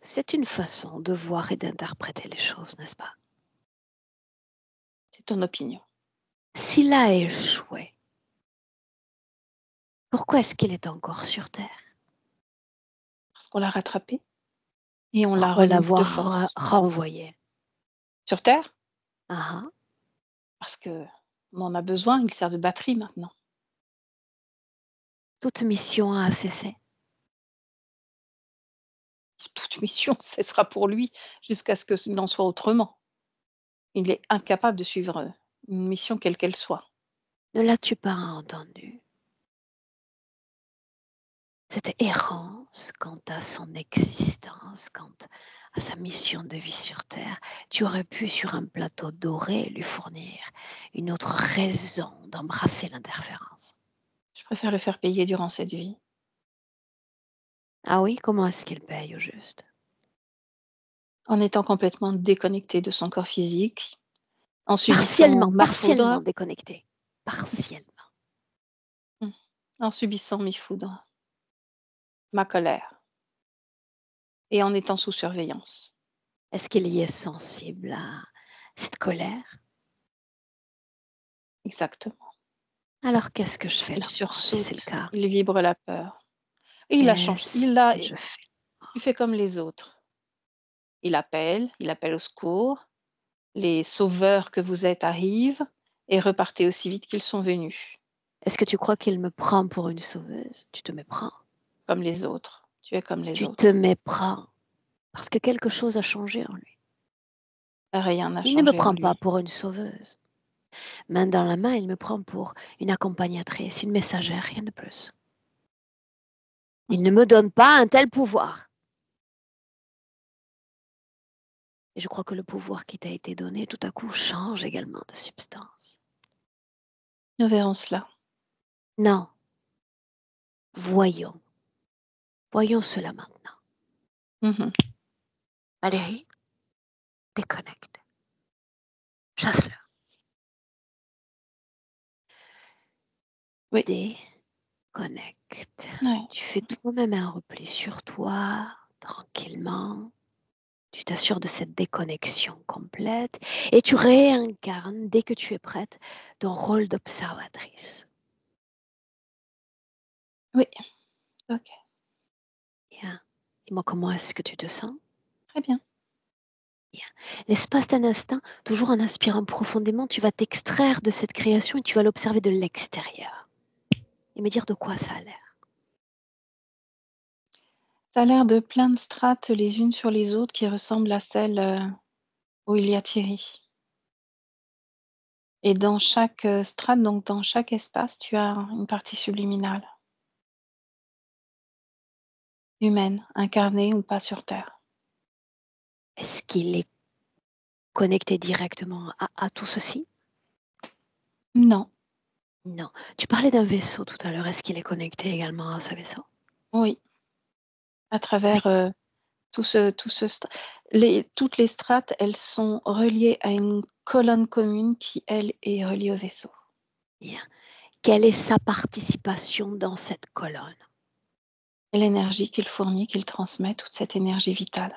C'est une façon de voir et d'interpréter les choses, n'est-ce pas? C'est ton opinion. S'il a échoué, pourquoi est-ce qu'il est encore sur Terre? Parce qu'on l'a rattrapé et on l'a Pourquoi remis de l'avoir force. renvoyé? Sur Terre, Ah, ah. parce que on en a besoin, il sert de batterie maintenant. Toute mission a cessé. Toute mission cessera pour lui jusqu'à ce qu'il en soit autrement. Il est incapable de suivre une mission quelle qu'elle soit. Ne l'as-tu pas entendu? Cette errance quant à son existence, quant à sa mission de vie sur Terre, tu aurais pu sur un plateau doré lui fournir une autre raison d'embrasser l'interférence. Je préfère le faire payer durant cette vie. Ah oui, comment est-ce qu'il paye au juste? En étant complètement déconnecté de son corps physique, en subissant Partiellement, ma foudre, partiellement déconnecté. Partiellement. mmh, en subissant mes foudres, ma colère et en étant sous surveillance. Est-ce qu'il y est sensible à cette colère? Exactement. Alors qu'est-ce que je fais Il là moi, si c'est le sursaute, cas? il vibre la peur. Et il la change. Qu'est-ce que je fais? Il fait comme les autres. Il appelle au secours. Les sauveurs que vous êtes arrivent et repartez aussi vite qu'ils sont venus, Est-ce que tu crois qu'il me prend pour une sauveuse? Tu te méprends. comme les autres. Tu es comme les Tu te autres. méprends parce que quelque chose a changé en lui. Rien n'a Il ne me changé en prend pas lui. pour une sauveuse. Main dans la main, il me prend pour une accompagnatrice, une messagère, rien de plus. Il ne me donne pas un tel pouvoir. Et je crois que le pouvoir qui t'a été donné, tout à coup, change également de substance. Nous verrons cela. Non. Voyons. Voyons cela maintenant. Mhm. Valérie, déconnecte. Chasse-le. Oui. Déconnecte. Ouais. Tu fais toi-même un repli sur toi, tranquillement. Tu t'assures de cette déconnexion complète et tu réincarnes, dès que tu es prête, ton rôle d'observatrice. Oui. Ok. Bien. Dis-moi comment est-ce que tu te sens? Très bien. Bien. L'espace d'un instant, toujours en inspirant profondément, tu vas t'extraire de cette création et tu vas l'observer de l'extérieur. Et me dire de quoi ça a l'air. Ça a l'air de plein de strates les unes sur les autres qui ressemblent à celle où il y a Thierry. Et dans chaque strate, donc dans chaque espace, tu as une partie subliminale, humaine, incarnée ou pas sur Terre. Est-ce qu'il est connecté directement à tout ceci? Non. Non. Tu parlais d'un vaisseau tout à l'heure. Est-ce qu'il est connecté également à ce vaisseau? Oui. À Oui. travers toutes les strates, elles sont reliées à une colonne commune qui, elle, est reliée au vaisseau. Bien. Quelle est sa participation dans cette colonne? Et l'énergie qu'il fournit, qu'il transmet, toute cette énergie vitale.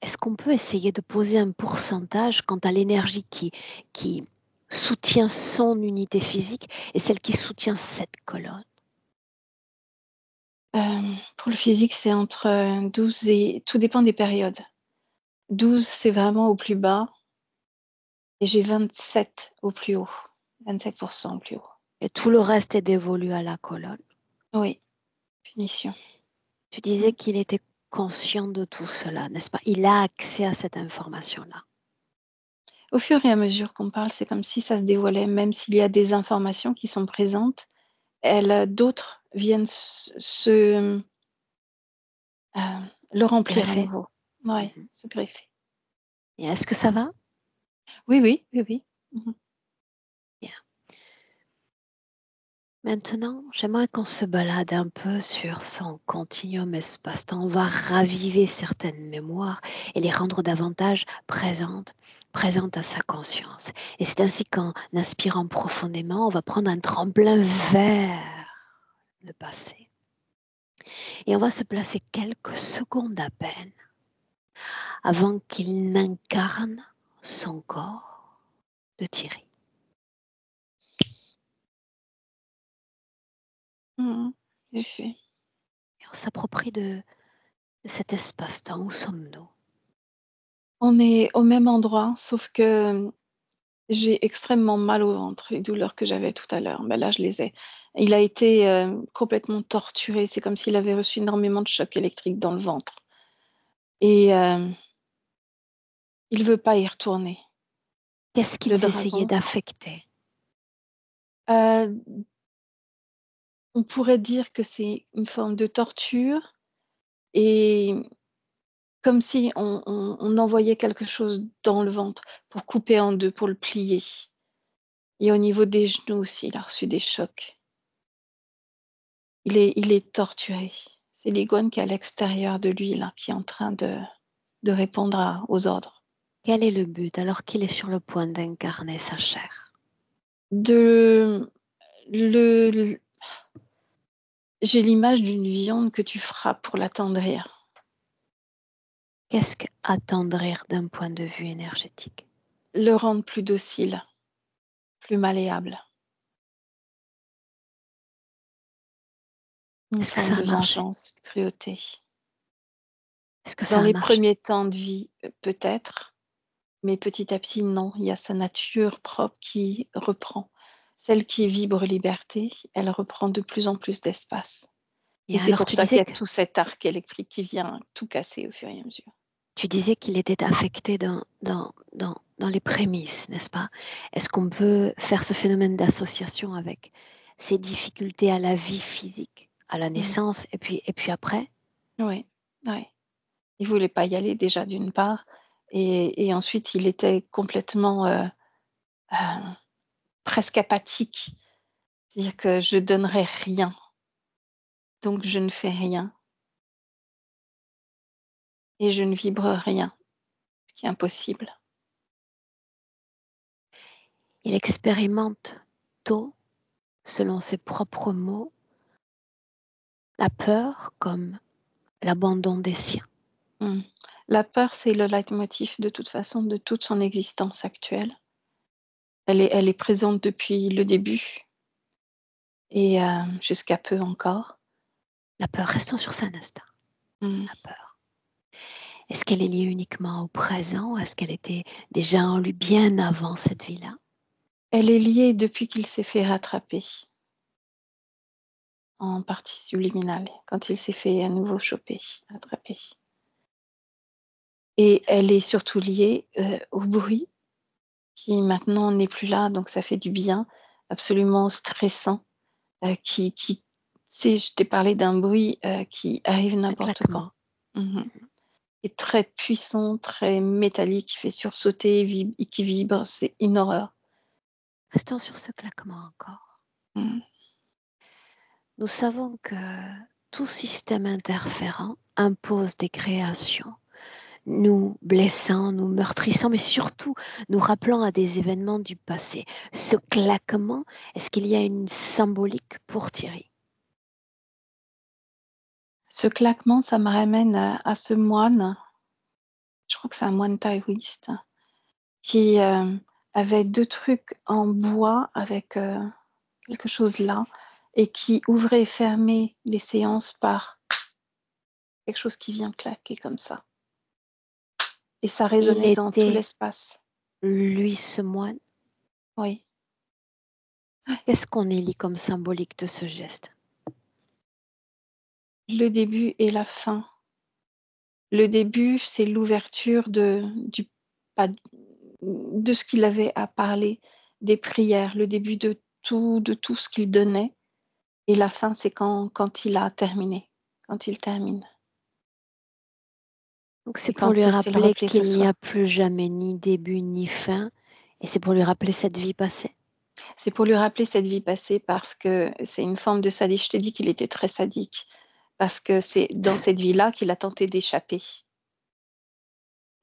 Est-ce qu'on peut essayer de poser un pourcentage quant à l'énergie qui soutient son unité physique et celle qui soutient cette colonne? Pour le physique, c'est entre 12 et... Tout dépend des périodes. 12, c'est vraiment au plus bas. Et j'ai 27 au plus haut. 27% au plus haut. Et tout le reste est dévolu à la colonne. Oui, punition. Tu disais qu'il était conscient de tout cela, n'est-ce pas? Il a accès à cette information-là. Au fur et à mesure qu'on parle, c'est comme si ça se dévoilait, même s'il y a des informations qui sont présentes, d'autres viennent le remplir à Greffé. nouveau. Oui, Mhm. se greffer. Et est-ce que ça va? Oui, oui, oui, oui. Mhm. Bien. Maintenant, j'aimerais qu'on se balade un peu sur son continuum espace-temps. On va raviver certaines mémoires et les rendre davantage présentes à sa conscience. Et c'est ainsi qu'en inspirant profondément, on va prendre un tremplin vers le passé. Et on va se placer quelques secondes à peine avant qu'il n'incarne son corps de Thierry. Mhm. Je suis. Et on s'approprie de cet espace-temps. Où sommes-nous? On est au même endroit, sauf que j'ai extrêmement mal au ventre, les douleurs que j'avais tout à l'heure. Ben là, je les ai. Il a été complètement torturé. C'est comme s'il avait reçu énormément de chocs électriques dans le ventre. Et il ne veut pas y retourner. Qu'est-ce Le qu'ils essayaient dragon. d'affecter? Euh, on pourrait dire que c'est une forme de torture et comme si on envoyait quelque chose dans le ventre pour couper en deux, pour le plier. Et au niveau des genoux aussi, il a reçu des chocs. Il est torturé. C'est l'iguane qui est à l'extérieur de lui, là, qui est en train de répondre aux ordres. Quel est le but alors qu'il est sur le point d'incarner sa chair? De, le, J'ai l'image d'une viande que tu frappes pour l'attendrir. Qu'est-ce qu'attendrir d'un point de vue énergétique? Le rendre plus docile, plus malléable. Une Est-ce que forme ça a de marché? vengeance, de cruauté. Est-ce que Dans ça a les marché? premiers temps de vie, peut-être, mais petit à petit, non. Il y a sa nature propre qui reprend. Celle qui vibre liberté, elle reprend de plus en plus d'espace. Et Et c'est alors pour ça qu'il y a tout cet arc électrique qui vient tout casser au fur et à mesure. tu disais qu'il était affecté dans les prémices, n'est-ce pas? Est-ce qu'on peut faire ce phénomène d'association avec ces difficultés à la vie physique, à la Mmh. naissance et puis après? Oui, ouais. Il voulait pas y aller déjà d'une part et ensuite il était complètement, presque apathique. C'est-à-dire que je donnerai rien, donc je ne fais rien et je ne vibre rien, ce qui est impossible. Il expérimente tôt, selon ses propres mots, la peur comme l'abandon des siens. Mmh. La peur, c'est le leitmotiv de toute façon de toute son existence actuelle. Elle est présente depuis le début et jusqu'à peu encore. La peur, restons sur ça un instant. Mmh. La peur. Est-ce qu'elle est liée uniquement au présent? Est-ce qu'elle était déjà en lui bien avant cette vie-là? Elle est liée depuis qu'il s'est fait rattraper en partie subliminale, quand il s'est fait à nouveau choper, attraper. Et elle est surtout liée, au bruit qui maintenant n'est plus là, donc ça fait du bien, absolument stressant, qui tu sais, je t'ai parlé d'un bruit, qui arrive Un n'importe quand. claquement. Mmh. Et très puissant, très métallique, qui fait sursauter, qui vibre, c'est une horreur. Restons sur ce claquement encore. Mmh. Nous savons que tout système interférent impose des créations, nous blessant, nous meurtrissant, mais surtout nous rappelant à des événements du passé. Ce claquement, est-ce qu'il y a une symbolique pour Thierry? Ce claquement, ça me ramène à ce moine, je crois que c'est un moine taoïste, qui, avait 2 trucs en bois avec, quelque chose là et qui ouvrait et fermait les séances par quelque chose qui vient claquer comme ça et ça Il résonnait dans tout était, l'espace. lui, ce moine. Oui. Qu'est-ce qu'on élit comme symbolique de ce geste? Le début et la fin. Le début, c'est l'ouverture du pas de ce qu'il avait à parler, des prières, le début de tout ce qu'il donnait et la fin, c'est quand il a terminé, quand il termine Donc c'est et pour lui quand c'est le rappeler repli ce qu'il n'y a soir. plus jamais ni début ni fin, et c'est pour lui rappeler cette vie passée. C'est pour lui rappeler cette vie passée parce que c'est une forme de sadisme. Je t'ai dit qu'il était très sadique, parce que c'est dans cette vie-là qu'il a tenté d'échapper.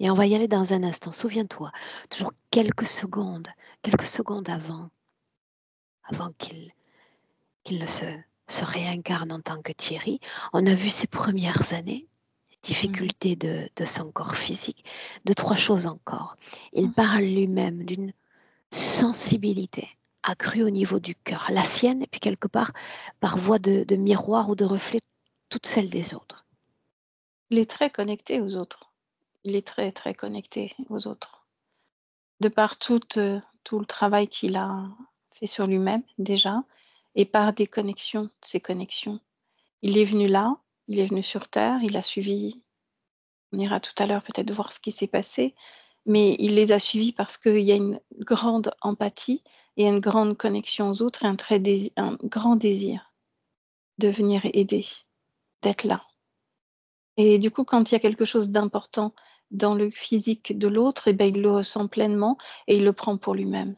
Et on va y aller dans un instant. Souviens-toi, toujours quelques secondes avant qu'il ne se réincarne en tant que Thierry, on a vu ses premières années, les Mmh difficultés de son corps physique, de trois choses encore. Il mh. parle lui-même d'une sensibilité accrue au niveau du cœur, la sienne, et puis quelque part, par voie de miroir ou de reflet, toute celle des autres. Il est très connecté aux autres. Il est très, très connecté aux autres. De par tout le travail qu'il a fait sur lui-même déjà et par des connexions, ses connexions. Il est venu là, il est venu sur terre, il a suivi on ira tout à l'heure peut-être voir ce qui s'est passé, mais il les a suivis parce qu'il y a une grande empathie et une grande connexion aux autres et un grand désir de venir aider, d'être là. Et du coup, quand il y a quelque chose d'important dans le physique de l'autre, et ben, il le ressent pleinement et il le prend pour lui-même.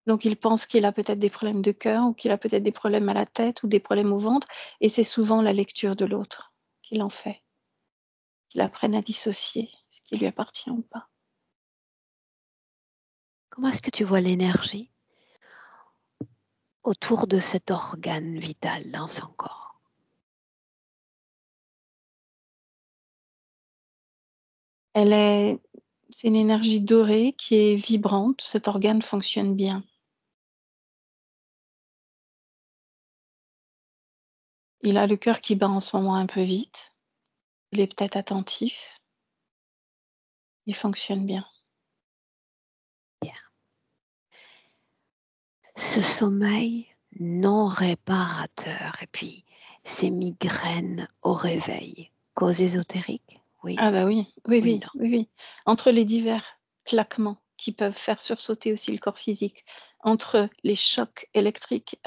Donc il pense qu'il a peut-être des problèmes de cœur ou qu'il a peut-être des problèmes à la tête ou des problèmes au ventre et c'est souvent la lecture de l'autre qu'il en fait, qu'il apprenne à dissocier ce qui lui appartient ou pas. Comment est-ce que tu vois l'énergie autour de cet organe vital dans son corps? C'est une énergie dorée qui est vibrante. Cet organe fonctionne bien. Il a le cœur qui bat en ce moment un peu vite. Il est peut-être attentif. Il fonctionne bien. Ce sommeil non réparateur et puis ces migraines au réveil, cause ésotérique, oui Ah bah oui, ou non? oui. Entre les divers claquements qui peuvent faire sursauter aussi le corps physique, entre les chocs électriques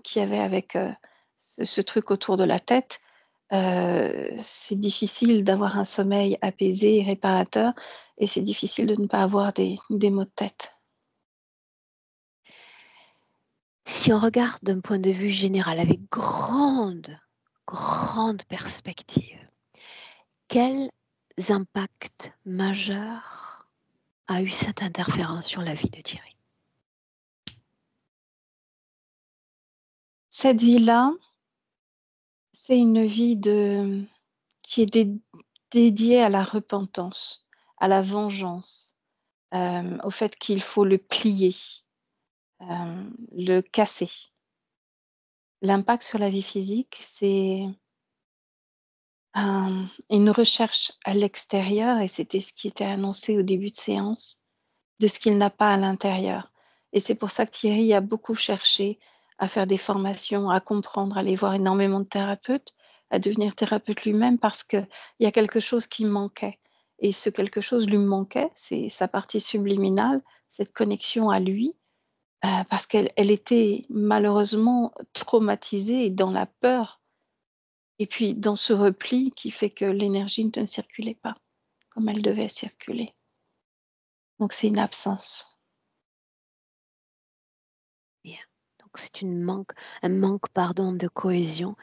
qu'il y avait avec ce truc autour de la tête, c'est difficile d'avoir un sommeil apaisé et réparateur, et c'est difficile de ne pas avoir des maux de tête. Si on regarde d'un point de vue général, avec grande perspective, quels impacts majeurs a eu cette interférence sur la vie de Thierry? Cette vie-là, c'est une vie qui est dédiée à la repentance, à la vengeance, au fait qu'il faut le plier, le casser. L'impact sur la vie physique, c'est une recherche à l'extérieur, et c'était ce qui était annoncé au début de séance, de ce qu'il n'a pas à l'intérieur. Et c'est pour ça que Thierry a beaucoup cherché à faire des formations, à comprendre, à aller voir énormément de thérapeutes, à devenir thérapeute lui-même, parce qu'il y a quelque chose qui manquait. Et ce quelque chose lui manquait, c'est sa partie subliminale, cette connexion à lui, parce qu'elle était malheureusement traumatisée et dans la peur, et puis dans ce repli qui fait que l'énergie ne circulait pas comme elle devait circuler. Donc c'est une absence. Bien. Donc c'est un manque de cohésion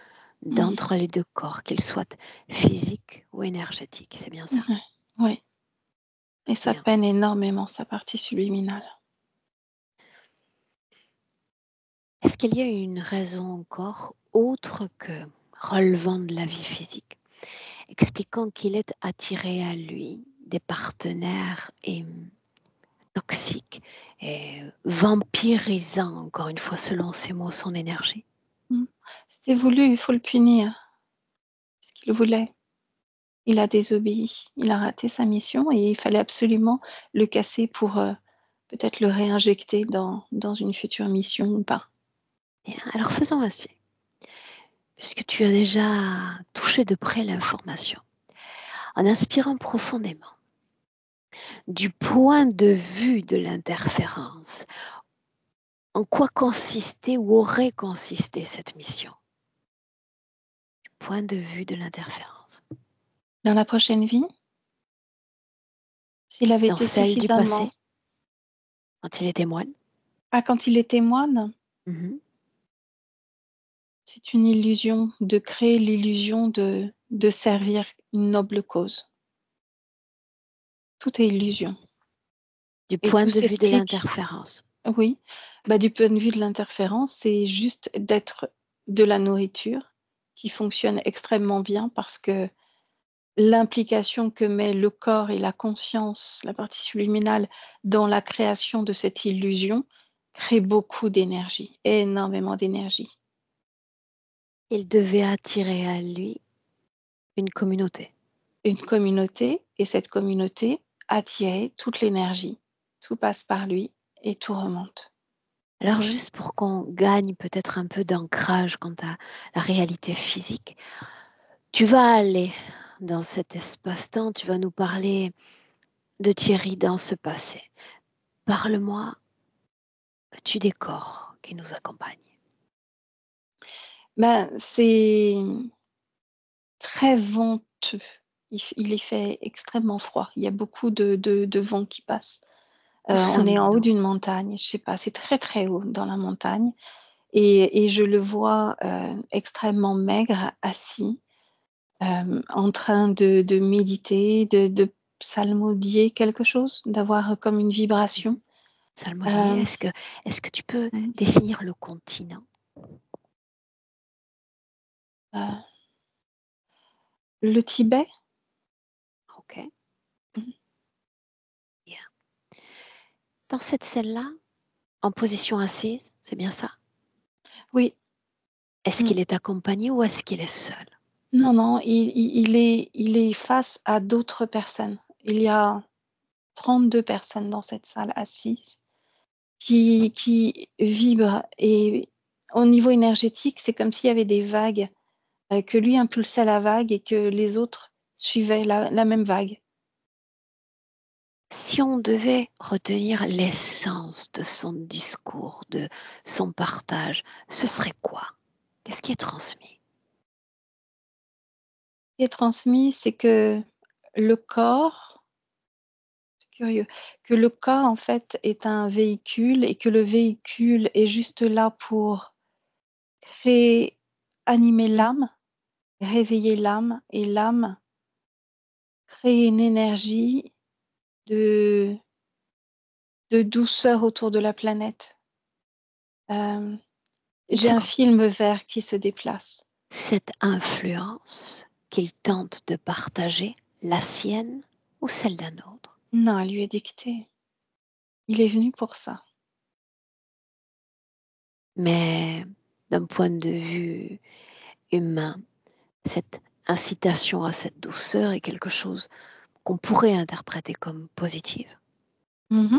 Mmh. d'entre les deux corps, qu'ils soient physiques ou énergétiques, c'est bien ça? Ouais, ouais, et ça Bien. peine énormément, sa partie subliminale. Est-ce qu'il y a une raison encore autre que relevant de la vie physique, expliquant qu'il est attiré à lui des partenaires toxiques et vampirisant, encore une fois selon ses mots, son énergie? Mmh. C'était voulu, il faut le punir. Ce qu'il voulait. Il a désobéi, il a raté sa mission et il fallait absolument le casser pour, peut-être le réinjecter dans une future mission ou pas. Bien, alors faisons ainsi. Puisque tu as déjà touché de près l'information, en inspirant profondément, du point de vue de l'interférence, en quoi consistait ou aurait consisté cette mission? Du point de vue de l'interférence. Dans la prochaine vie, s'il avait Dans été celle du suffisamment passé, quand il était moine. quand il était moine, Mhm. c'est une illusion de créer l'illusion de servir une noble cause. Tout est illusion Du et point tout de vue de s'explique. l'interférence. Oui, du point de vue de l'interférence, c'est juste d'être de la nourriture qui fonctionne extrêmement bien, parce que l'implication que met le corps et la conscience, la partie subliminale, dans la création de cette illusion, crée beaucoup d'énergie, énormément d'énergie. Il devait attirer à lui une communauté. Une communauté, et cette communauté attire toute l'énergie. Tout passe par lui et tout remonte. Alors juste pour qu'on gagne peut-être un peu d'ancrage quant à la réalité physique, tu vas aller dans cet espace-temps, tu vas nous parler de Thierry dans ce passé. Parle-moi du décor qui nous accompagne. C'est très venteux. Il est fait extrêmement froid. Il y a beaucoup de vent qui passe. Où On est en haut sommes-nous? d'une montagne, je sais pas, c'est très, très haut dans la montagne, et je le vois, extrêmement maigre, assis, en train de méditer, de psalmodier quelque chose, d'avoir comme une vibration. Salmodier, Hem, est-ce que tu peux mmh, définir le continent? heu, le Tibet, Ok. Dans cette scène-là, en position assise, c'est bien ça? Oui. Est-ce qu'il est accompagné ou est-ce qu'il est seul? Non, non, il est face à d'autres personnes. Il y a 32 personnes dans cette salle assises qui vibrent et au niveau énergétique, c'est comme s'il y avait des vagues, que lui impulsait la vague et que les autres suivaient la même vague. Si on devait retenir l'essence de son discours, de son partage, ce serait quoi? Qu'est-ce qui est transmis? Ce qui est transmis, c'est que le corps, c'est curieux, que le corps en fait est un véhicule et que le véhicule est juste là pour créer, animer l'âme, réveiller l'âme et l'âme créer une énergie de douceur autour de la planète. Une J'ai un seconde. film vert qui se déplace. Cette influence qu'il tente de partager, la sienne ou celle d'un autre? Non, elle lui est dictée. Il est venu pour ça. Mais d'un point de vue humain, cette incitation à cette douceur est quelque chose qu'on pourrait interpréter comme positive. Mmh.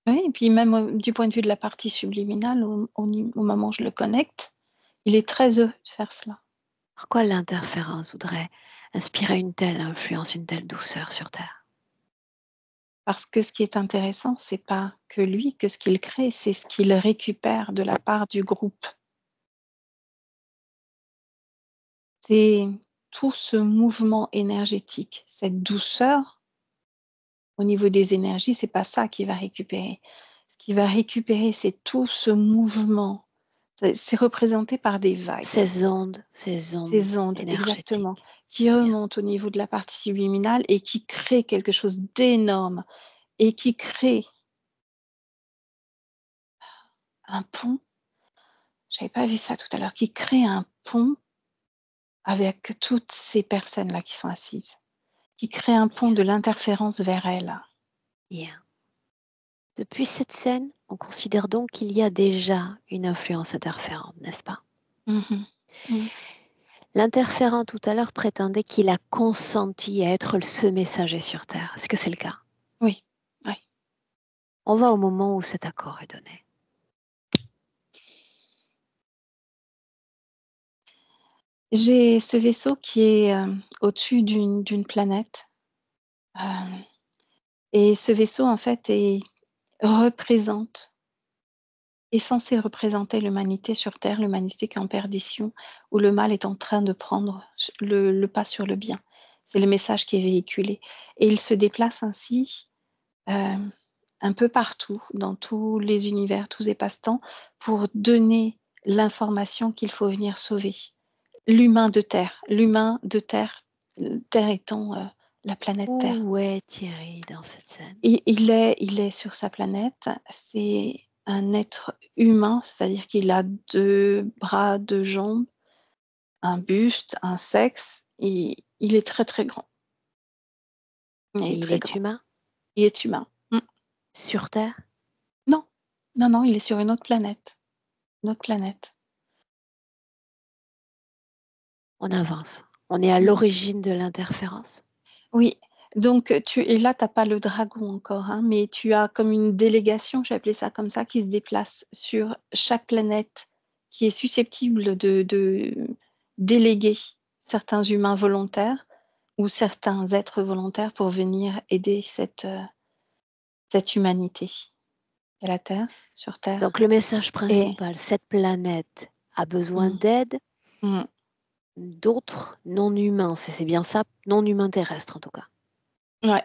Oui, et puis même, du point de vue de la partie subliminale, au moment où je le connecte, il est très heureux de faire cela. Pourquoi l'interférence voudrait inspirer une telle influence, une telle douceur sur Terre? Parce que ce qui est intéressant, c'est pas que lui, que ce qu'il crée, c'est ce qu'il récupère de la part du groupe. C'est tout ce mouvement énergétique, cette douceur au niveau des énergies, c'est pas ça qu'il va récupérer. Ce qu'il va récupérer, c'est tout ce mouvement. C'est représenté par des vagues. Ces ondes Ces ondes, exactement, énergétiques. qui Bien. remontent au niveau de la partie subliminale et qui créent quelque chose d'énorme et qui créent un pont. J'avais pas vu ça tout à l'heure, qui crée un pont avec toutes ces personnes-là qui sont assises, qui crée un pont Bien. de l'interférence vers elles. Bien. Depuis cette scène, on considère donc qu'il y a déjà une influence interférente, n'est-ce pas? Mmh. Mmh. L'interférent tout à l'heure prétendait qu'il a consenti à être ce messager sur Terre. Est-ce que c'est le cas? Oui, oui. On va au moment où cet accord est donné. J'ai ce vaisseau qui est, au-dessus d'une planète, hem et ce vaisseau, en fait, représente est censé représenter l'humanité sur terre, l'humanité qui est en perdition, où le mal est en train de prendre le pas sur le bien. C'est le message qui est véhiculé et il se déplace ainsi, hem, un peu partout, dans tous les univers, tous les passe-temps, pour donner l'information qu'il faut venir sauver. L'humain de terre, terre étant, la planète Terre. Où est Thierry dans cette scène? Et il est sur sa planète, c'est un être humain, c'est-à-dire qu'il a 2 bras, 2 jambes, un buste, un sexe, et il est très, très grand. Il Et est il très est grand. humain? Il est humain. Mmh. Sur Terre? Non, non, non, il est sur une autre planète. Une autre planète. On avance. On est à Mmh. l'origine de l'interférence. Oui, donc tu et là, tu as pas le dragon encore, hein, mais tu as comme une délégation, je vais appeler ça comme ça, qui se déplace sur chaque planète, qui est susceptible de déléguer certains humains volontaires ou certains êtres volontaires pour venir aider cette humanité. Il y a la Terre, sur Terre Donc le message et principal, cette planète a besoin mmh, d'aide mmh, d'autres non-humains, c'est bien ça? Non-humains terrestres en tout cas. ouais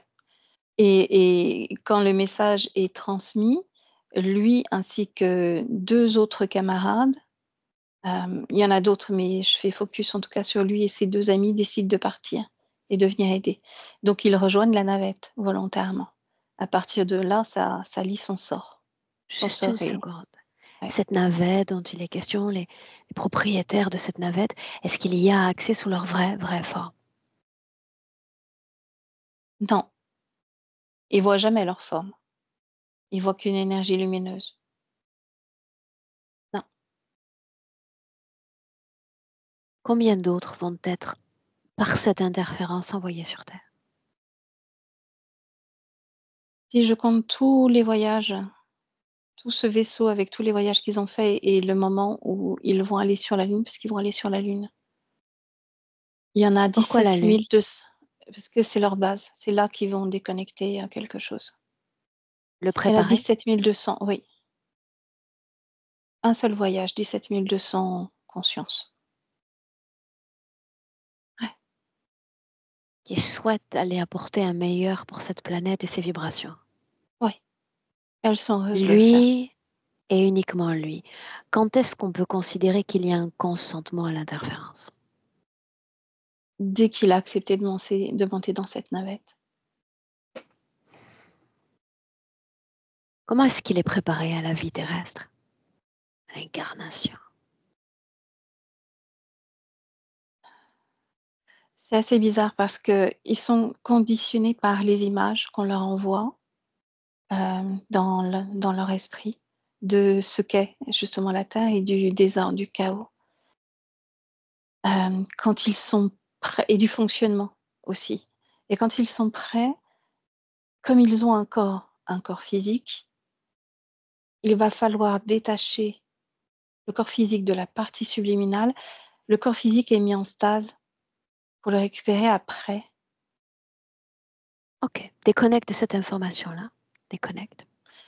et quand le message est transmis, lui ainsi que 2 autres camarades. Il y en a d'autres, mais je fais focus en tout cas sur lui et ses 2 amis décident de partir et de venir aider. Donc ils rejoignent la navette volontairement. À partir de là, ça lit son sort. Son Juste une sort est seconde. ouais. Cette navette dont il est question, les propriétaires de cette navette, est-ce qu'il y a accès sous leur vraie forme? Non, Ils voient jamais leur forme. Ils voient qu'une énergie lumineuse. Non. Combien d'autres vont être, par cette interférence, envoyés sur Terre? Si je compte tous les voyages, tout ce vaisseau avec tous les voyages qu'ils ont faits et le moment où ils vont aller sur la Lune, parce qu'ils vont aller sur la Lune. Il y en a Pourquoi la 17 Lune? 200, parce que c'est leur base. C'est là qu'ils vont déconnecter à quelque chose. Le Il y en a préparer? 17 200, oui. Un seul voyage, 17 200 consciences. Ouais. Qui souhaitent aller apporter un meilleur pour cette planète et ses vibrations. Oui. Elles sont heureuses de le faire. Lui et uniquement lui. Quand est-ce qu'on peut considérer qu'il y a un consentement à l'interférence? Dès qu'il a accepté de monter dans cette navette. Comment est-ce qu'il est préparé à la vie terrestre? À l'incarnation. C'est assez bizarre parce qu'ils sont conditionnés par les images qu'on leur envoie dans leur esprit de ce qu'est justement la Terre et du désordre, du chaos. Quand ils sont prêts, et du fonctionnement aussi. Et quand ils sont prêts, comme ils ont un corps physique, il va falloir détacher le corps physique de la partie subliminale. Le corps physique est mis en stase pour le récupérer après. Ok, déconnecte cette information-là. Déconnecte.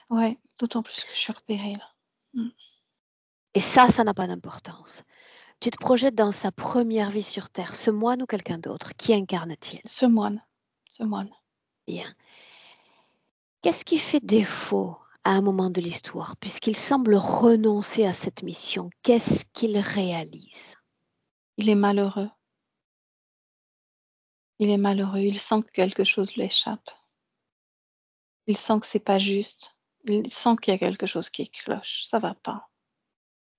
Ouais, d'autant plus que je suis repérée là. Mm. Et ça n'a pas d'importance. Tu te projettes dans sa première vie sur Terre, ce moine ou quelqu'un d'autre. Qui incarne-t-il? Ce moine. Bien. Qu'est-ce qui fait défaut à un moment de l'histoire, puisqu'il semble renoncer à cette mission? Qu'est-ce qu'il réalise? Il est malheureux. Il sent que quelque chose l'échappe. Il sent que c'est pas juste. Il sent qu'il y a quelque chose qui cloche. Ça va pas.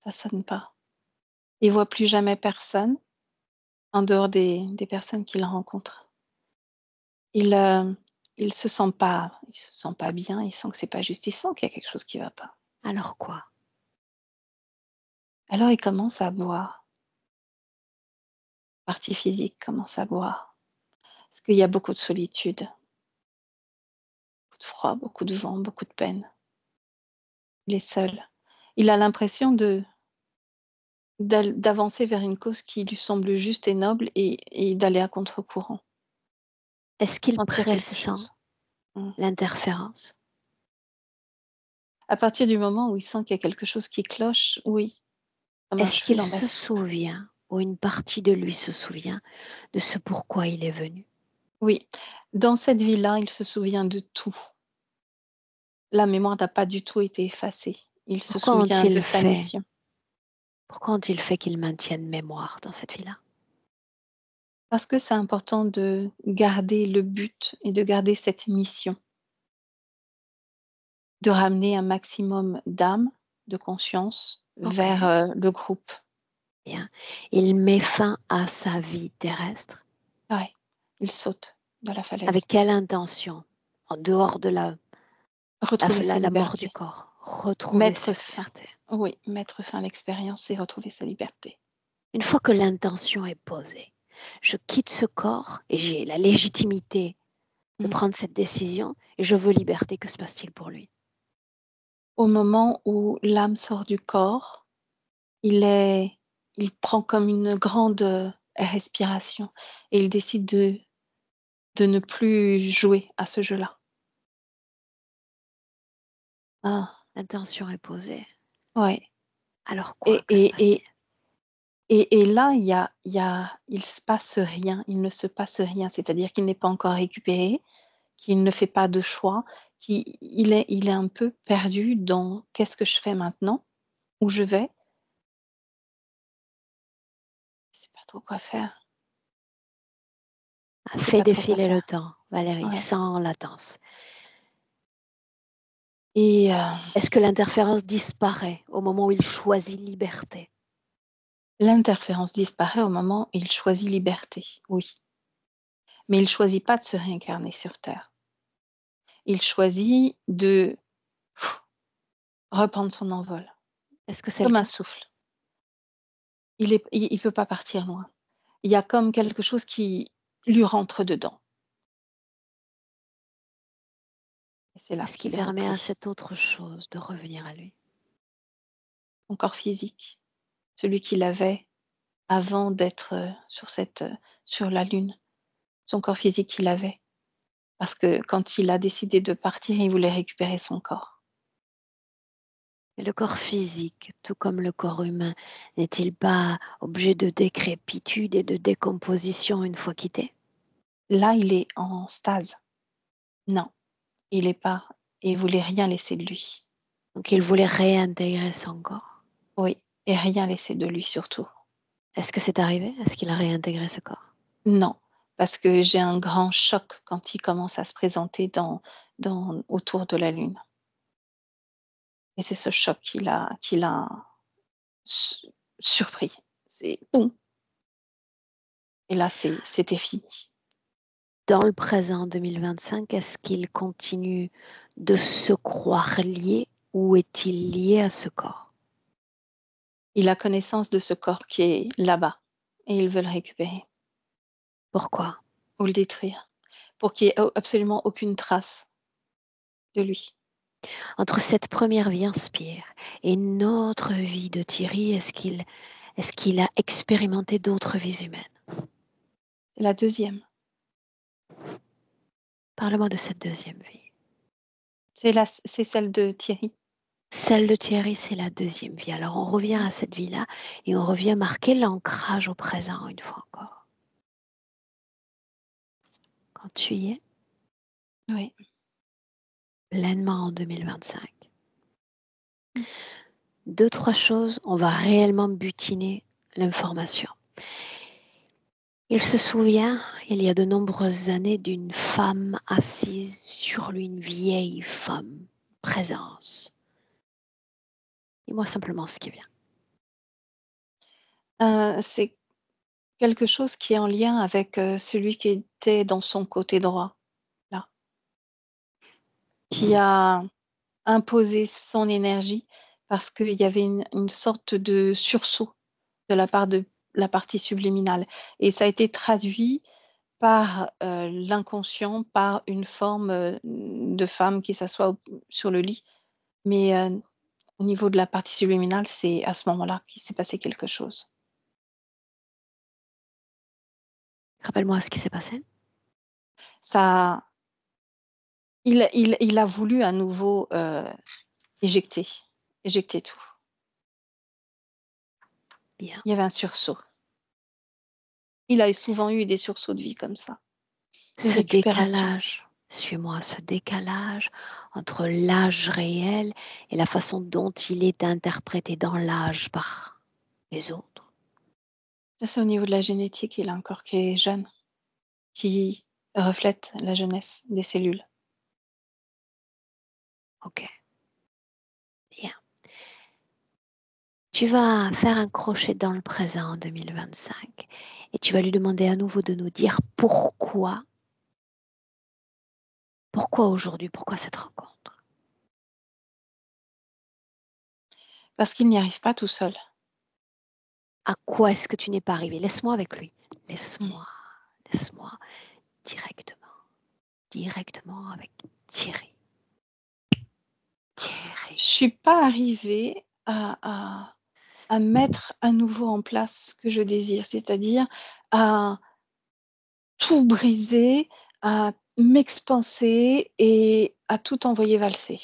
Ça sonne pas. Il voit plus jamais personne en dehors des personnes qu'il rencontre. Il se sent pas bien. Il sent que c'est pas juste. Il sent qu'il y a quelque chose qui va pas. Alors quoi? Alors il commence à boire. Partie physique commence à boire. Parce qu'il y a beaucoup de solitude, beaucoup de froid, beaucoup de vent, beaucoup de peine. Il est seul. Il a l'impression d'avancer vers une cause qui lui semble juste et noble et d'aller à contre-courant. Est-ce qu'il Sentir quelque pressent chose. Mmh. l'interférence? À partir du moment où il sent qu'il y a quelque chose qui cloche, oui, comme un Est-ce cheveu qu'il dans la se soupe. souvient, ou une partie de lui se souvient, de ce pourquoi il est venu? Oui, dans cette vie-là, il se souvient de tout. La mémoire n'a pas du tout été effacée. Il se Pourquoi souvient de ont-ils sa fait, mission. pourquoi ont-ils fait qu'il maintienne mémoire dans cette vie-là? Parce que c'est important de garder le but et de garder cette mission, de ramener un maximum d'âmes, de conscience Ok, vers le groupe. bien. Il met fin à sa vie terrestre. Ouais, il saute de la Avec falaise. quelle intention? En dehors de Retrouver sa la mort du liberté. corps. Retrouver sa Mettre fin. liberté. Oui, mettre fin à l'expérience et retrouver sa liberté. Une fois que l'intention est posée, je quitte ce corps et j'ai la légitimité de Mm. prendre cette décision et je veux liberté. Que se passe-t-il pour lui? Au moment où l'âme sort du corps, il prend comme une grande respiration et il décide de ne plus jouer à ce jeu-là. Ah, L'intention est posée. ouais. Alors quoi? Et, Que se et, passe-t-il? et, et là, il se passe rien, il ne se passe rien, c'est-à-dire qu'il n'est pas encore récupéré, qu'il ne fait pas de choix, il est un peu perdu dans qu'est-ce que je fais maintenant, où je vais, je sais pas trop quoi faire, il sait Fais pas trop quoi défiler le faire. temps, Valérie, Ouais. sans latence. Et Est-ce que l'interférence disparaît au moment où il choisit liberté? l'interférence disparaît au moment où il choisit liberté, oui. Mais il choisit pas de se réincarner sur Terre. il choisit de reprendre son envol, Est-ce que c'est le comme un cas? souffle. Il peut pas partir loin. Il y a comme quelque chose qui lui rentre dedans et c'est là Qu'est-ce qui qu'il est permet à repris. cette autre chose de revenir à lui? Son corps physique, celui qu'il avait avant d'être, sur la lune, son corps physique qu'il avait. Parce que quand il a décidé de partir, il voulait récupérer son corps. Et le corps physique, tout comme le corps humain, n'est-il pas objet de décrépitude et de décomposition une fois quitté? Là, il est en stase. Non, il est pas il voulait rien laisser de lui. Donc il voulait réintégrer son corps. Oui, et rien laisser de lui surtout. Est-ce que c'est arrivé? Est-ce qu'il a réintégré ce corps? Non, parce que j'ai un grand choc quand il commence à se présenter autour de la lune et c'est ce choc qui l'a su surpris. C'est boum et là, c'était fini. Dans le présent 2025, est-ce qu'il continue de se croire lié ou est-il lié à ce corps? Il a connaissance de ce corps qui est là-bas et il veut le récupérer Pourquoi? ou le détruire pour qu'il y ait absolument aucune trace de lui. Entre cette première vie Inspire et notre vie de Thierry, est-ce qu'il a expérimenté d'autres vies humaines? C'est la deuxième. Parle-moi de cette deuxième vie. C'est celle de Thierry. Celle de Thierry, c'est la deuxième vie. Alors on revient à cette vie-là et on revient marquer l'ancrage au présent une fois encore. Quand tu y es, Oui. pleinement en 2025. Deux, trois choses, on va réellement butiner l'information. Il se souvient, il y a de nombreuses années, d'une femme assise sur lui, une vieille femme, présence. Dis-moi simplement ce qui vient. C'est quelque chose qui est en lien avec, celui qui était dans son côté droit, là, qui a imposé son énergie parce qu'il y avait une sorte de sursaut de la part de la partie subliminale et ça a été traduit par, l'inconscient, par une forme, de femme qui s'assoit sur le lit. Mais, au niveau de la partie subliminale, c'est à ce moment-là qu'il s'est passé quelque chose. Rappelle-moi ce qui s'est passé. Ça il a voulu à nouveau, éjecter éjecter tout. Bien. Il y avait un sursaut. Il a souvent eu des sursauts de vie comme ça, des Ce récupérations. décalage, suis-moi, ce décalage entre l'âge réel et la façon dont il est interprété dans l'âge par les autres. Ça, c'est au niveau de la génétique, il a un corps qui est jeune, qui reflète la jeunesse des cellules. Ok, bien. Tu vas faire un crochet dans le présent en 2025 et tu vas lui demander à nouveau de nous dire pourquoi aujourd'hui, pourquoi cette rencontre. Parce qu'il n'y arrive pas tout seul. À quoi est-ce que tu n'es pas arrivé? Laisse-moi avec lui. Mmh. Laisse-moi, laisse-moi directement avec Thierry. Je Thierry. suis pas arrivée à mettre à nouveau en place ce que je désire, c'est-à-dire à tout briser, à m'expanser et à tout envoyer valser.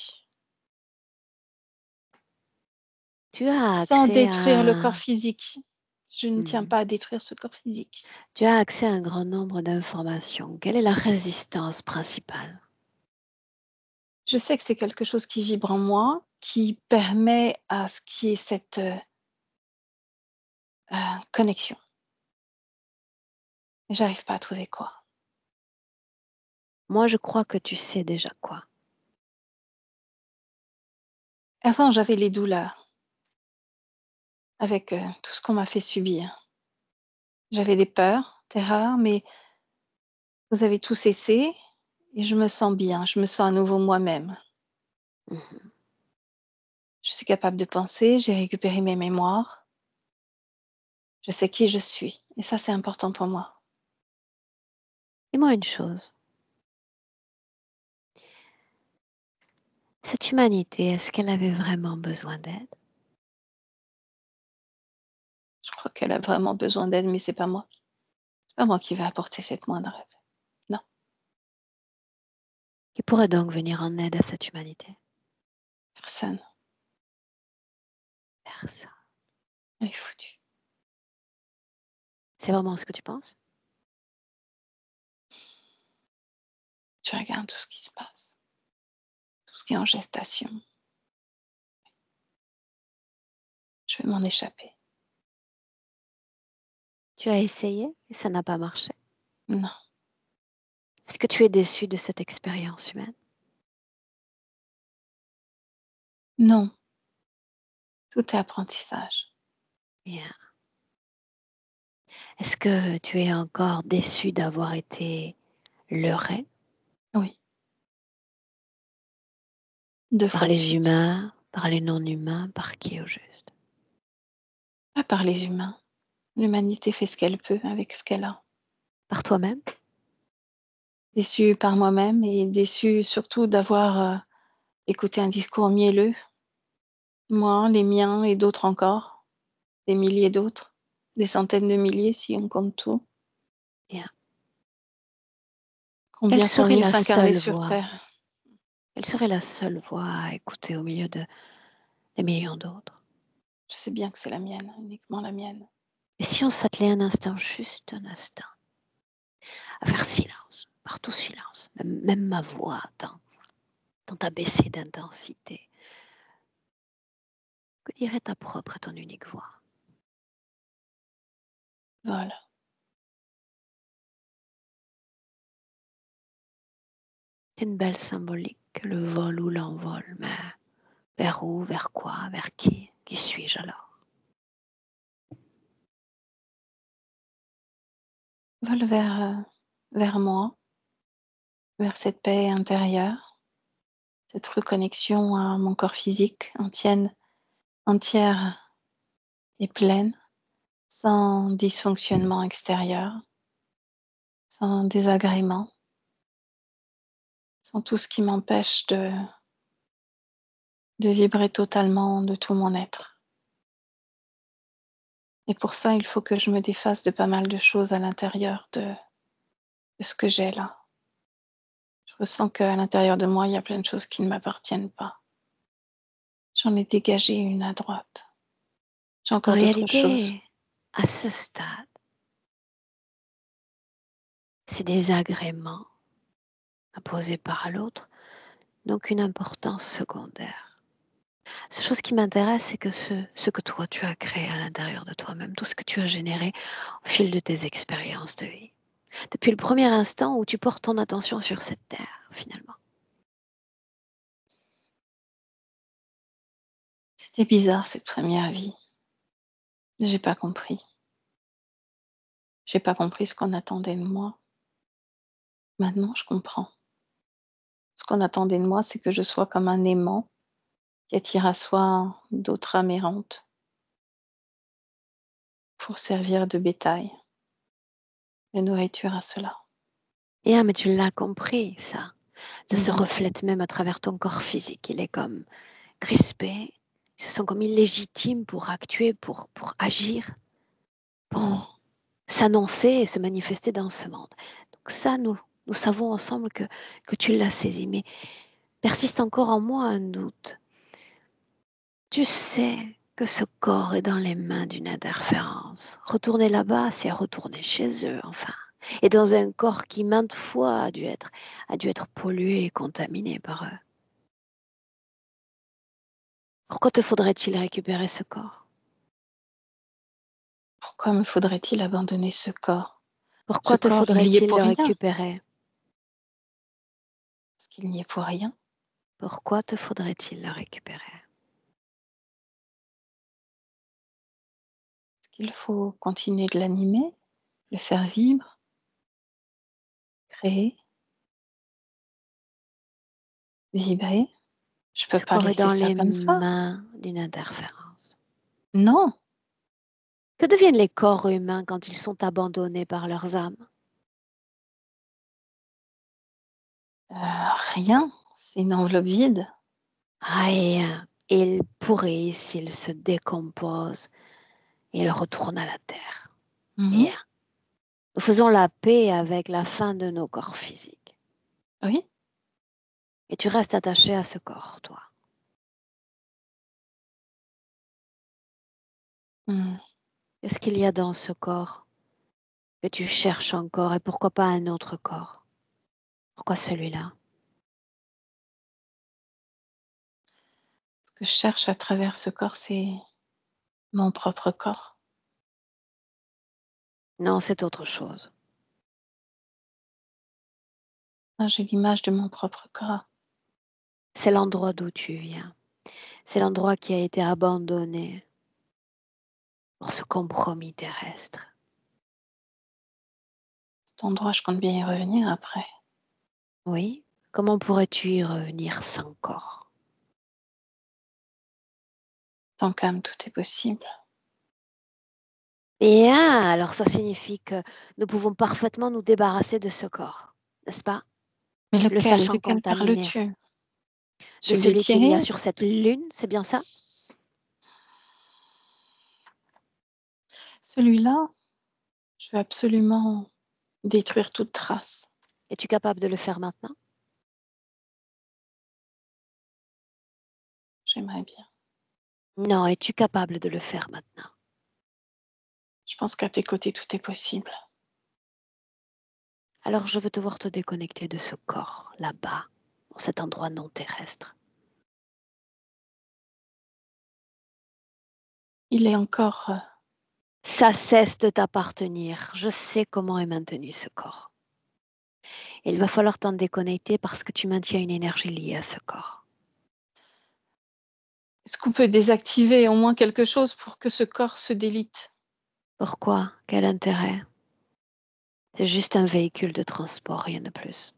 Tu as Sans accès détruire le corps à physique. Je ne tiens Mhm. pas à détruire ce corps physique. Tu as accès à un grand nombre d'informations. Quelle est la résistance principale? Je sais que c'est quelque chose qui vibre en moi, qui permet à ce qu'il y ait cette, connexion. J'arrive pas à trouver quoi. Moi, je crois que tu sais déjà quoi. Avant, j'avais les douleurs avec, tout ce qu'on m'a fait subir. J'avais des peurs, terreurs, mais vous avez tout cessé et je me sens bien, je me sens à nouveau moi-même. Mhm. Je suis capable de penser, j'ai récupéré mes mémoires, je sais qui je suis et ça, c'est important pour moi. Dis-moi une chose. Cette humanité, est-ce qu'elle avait vraiment besoin d'aide? Je crois qu'elle a vraiment besoin d'aide, mais c'est pas moi. C'est pas moi qui vais apporter cette moindre aide. Non, Qui pourrait donc venir en aide à cette humanité? personne. Personne. Elle est foutue. C'est vraiment ce que tu penses? Tu regardes tout ce qui se passe, tout ce qui est en gestation. Je vais m'en échapper. Tu as essayé et ça n'a pas marché. Non, Est-ce que tu es déçu de cette expérience humaine? non, tout est apprentissage. Bien. Est-ce que tu es encore déçu d'avoir été leurré Oui, 2 par fois de les suite. humains, par les non-humains, par qui au juste? Pas par les humains. L'humanité fait ce qu'elle peut avec ce qu'elle a. Par toi-même? Déçue par moi-même et déçue surtout d'avoir écouté un discours mielleux. Moi, les miens et d'autres encore. Des milliers d'autres. Des centaines de milliers si on compte tout. Bien. Quelle Combien sont serait venus la s'incarner seule sur voie? terre? Quelle serait la seule voie à écouter au milieu des millions d'autres? Je sais bien que c'est la mienne, uniquement la mienne. Et si on s'attelait un instant, juste un instant, à faire silence, partout silence, même ma voix tant abaissée d'intensité, que dirait ta propre et ton unique voix? Voilà. C'est une belle symbolique, le vol ou l'envol, mais vers où, vers quoi, vers qui? Qui suis-je alors? Vole vers moi, vers cette paix intérieure, cette reconnexion à mon corps physique, entière et pleine, sans dysfonctionnement extérieur, sans désagrément, sans tout ce qui m'empêche de vibrer totalement de tout mon être. Et pour ça, il faut que je me défasse de pas mal de choses à l'intérieur de ce que j'ai là. Je ressens qu'à l'intérieur de moi, il y a plein de choses qui ne m'appartiennent pas. J'en ai dégagé une à droite. J'ai En encore d'autres choses. réalité, à ce stade, ces désagréments imposés par l'autre n'ont qu'une importance secondaire. La seule chose qui m'intéresse, c'est que ce que toi tu as créé à l'intérieur de toi-même, tout ce que tu as généré au fil de tes expériences de vie, depuis le premier instant où tu portes ton attention sur cette terre, finalement. C'était bizarre cette première vie. J'ai pas compris. J'ai pas compris ce qu'on attendait de moi. Maintenant, je comprends. Ce qu'on attendait de moi, c'est que je sois comme un aimant qui attire à soi d'autres âmes errantes pour servir de bétail, de nourriture à cela. Et ah, mais tu l'as compris, ça. Ça se Mhm. reflète même à travers ton corps physique. Il est comme crispé, il se sent comme illégitime pour actuer, pour agir, Mm. pour s'annoncer et se manifester dans ce monde. Donc ça, nous savons ensemble que tu l'as saisi. Mais persiste encore en moi un doute. Tu sais que ce corps est dans les mains d'une interférence. Retourner là-bas, c'est retourner chez eux, enfin. Et dans un corps qui maintes fois a dû être pollué et contaminé par eux. Pourquoi te faudrait-il récupérer ce corps? Pourquoi me faudrait-il abandonner ce corps? Ce Pourquoi te corps, il y est faudrait-il pour le rien, récupérer? parce qu'il n'y est pour rien. Pourquoi te faudrait-il le récupérer? Parce qu'il faut continuer de l'animer, le faire vivre, créer, vibrer. Je peux Ce pas corps est laisser dans ça les comme ça. mains d'une interférence. Non, Que deviennent les corps humains quand ils sont abandonnés par leurs âmes? rien. C'est une enveloppe vide. Rien. Ils pourrissent, ils se décomposent, ils retournent à la terre. Mhm. Rien. Nous faisons la paix avec la fin de nos corps physiques. Oui. Et tu restes attaché à ce corps, toi. Mm. Qu'est-ce qu'il y a dans ce corps que tu cherches encore et pourquoi pas un autre corps? Pourquoi celui-là? Ce que je cherche à travers ce corps, c'est mon propre corps. Non, c'est autre chose. Ah, j'ai l'image de mon propre corps. C'est l'endroit d'où tu viens. C'est l'endroit qui a été abandonné pour ce compromis terrestre. Cet endroit, je compte bien y revenir après. Oui? Comment pourrais-tu y revenir sans corps? Tant qu'âme, tout est possible. Bien, alors ça signifie que nous pouvons parfaitement nous débarrasser de ce corps, n'est-ce pas? Mais Le lequel? sachant Duquel contaminé. parles-tu? De Celui celui qui qu'il y a est? sur cette lune, c'est bien ça? Celui-là, je veux absolument détruire toute trace. Es-tu capable de le faire maintenant? J'aimerais bien. Non, es-tu capable de le faire maintenant? Je pense qu'à tes côtés, tout est possible. Alors je veux te voir te déconnecter de ce corps, là-bas, dans cet endroit non terrestre. Il est encore... Ça cesse de t'appartenir. Je sais comment est maintenu ce corps. Il va falloir t'en déconnecter parce que tu maintiens une énergie liée à ce corps. Est-ce qu'on peut désactiver au moins quelque chose pour que ce corps se délite? Pourquoi? Quel intérêt? C'est juste un véhicule de transport, rien de plus.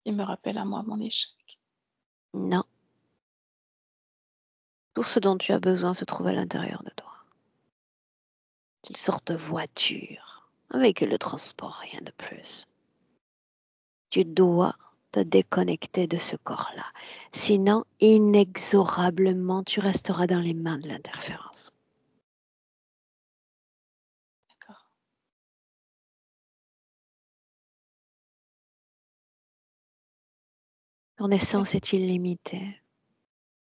Il me rappelle à moi mon échec. Non. Tout ce dont tu as besoin se trouve à l'intérieur de toi. Une sorte de voiture, un véhicule de transport, rien de plus. Tu dois te déconnecter de ce corps-là. Sinon, inexorablement, tu resteras dans les mains de l'interférence. D'accord. Ton essence est illimitée,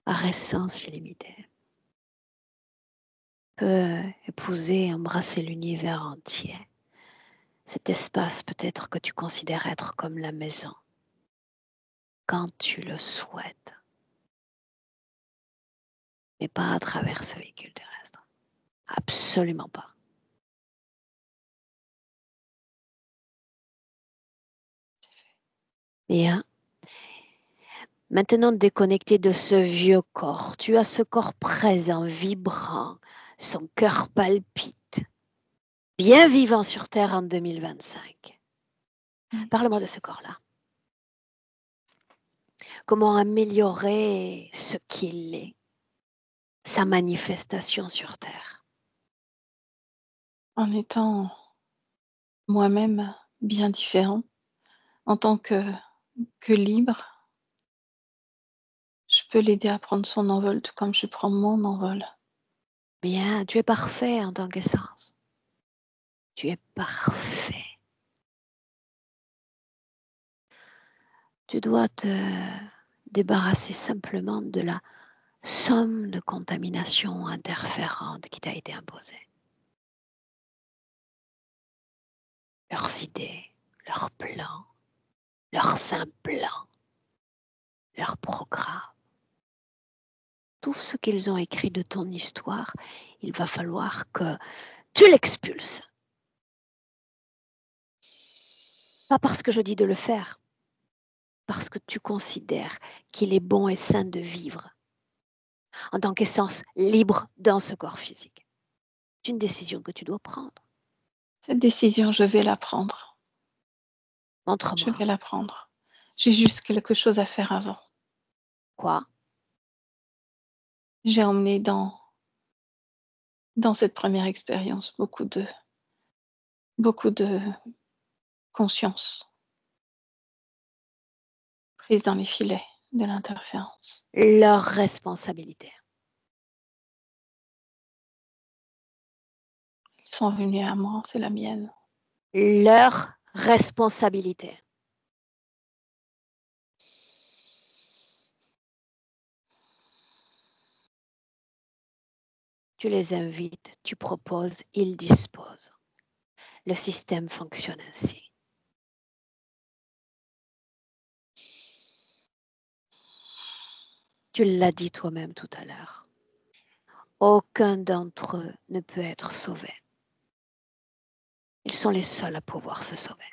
par essence illimitée. Peut épouser, embrasser l'univers entier. Cet espace peut-être que tu considères être comme la maison, quand tu le souhaites, mais pas à travers ce véhicule terrestre. Absolument pas. Bien. Maintenant déconnecté de ce vieux corps, tu as ce corps présent, vibrant, son cœur palpite, bien vivant sur Terre en 2025. Parle-moi de ce corps-là. Comment améliorer ce qu'il est, sa manifestation sur Terre. En étant moi-même bien différent, en tant que libre, je peux l'aider à prendre son envol tout comme je prends mon envol. Bien, tu es parfait en tant qu'essence. Tu es parfait. Tu dois te débarrasser simplement de la somme de contamination interférente qui t'a été imposée. Leurs idées, leurs plans, leurs implants, leurs programmes. Tout ce qu'ils ont écrit de ton histoire, il va falloir que tu l'expulses. Pas parce que je dis de le faire, parce que tu considères qu'il est bon et sain de vivre en tant qu'essence libre dans ce corps physique. C'est une décision que tu dois prendre. Cette décision, je vais la prendre. Je Montre-moi. vais la prendre. J'ai juste quelque chose à faire avant. Quoi? J'ai emmené dans cette première expérience beaucoup de conscience prise dans les filets de l'interférence. Leur responsabilité. Ils sont venus à moi, c'est la mienne. Leur responsabilité. Tu les invites, tu proposes, ils disposent. Le système fonctionne ainsi. Tu l'as dit toi-même tout à l'heure. Aucun d'entre eux ne peut être sauvé. Ils sont les seuls à pouvoir se sauver.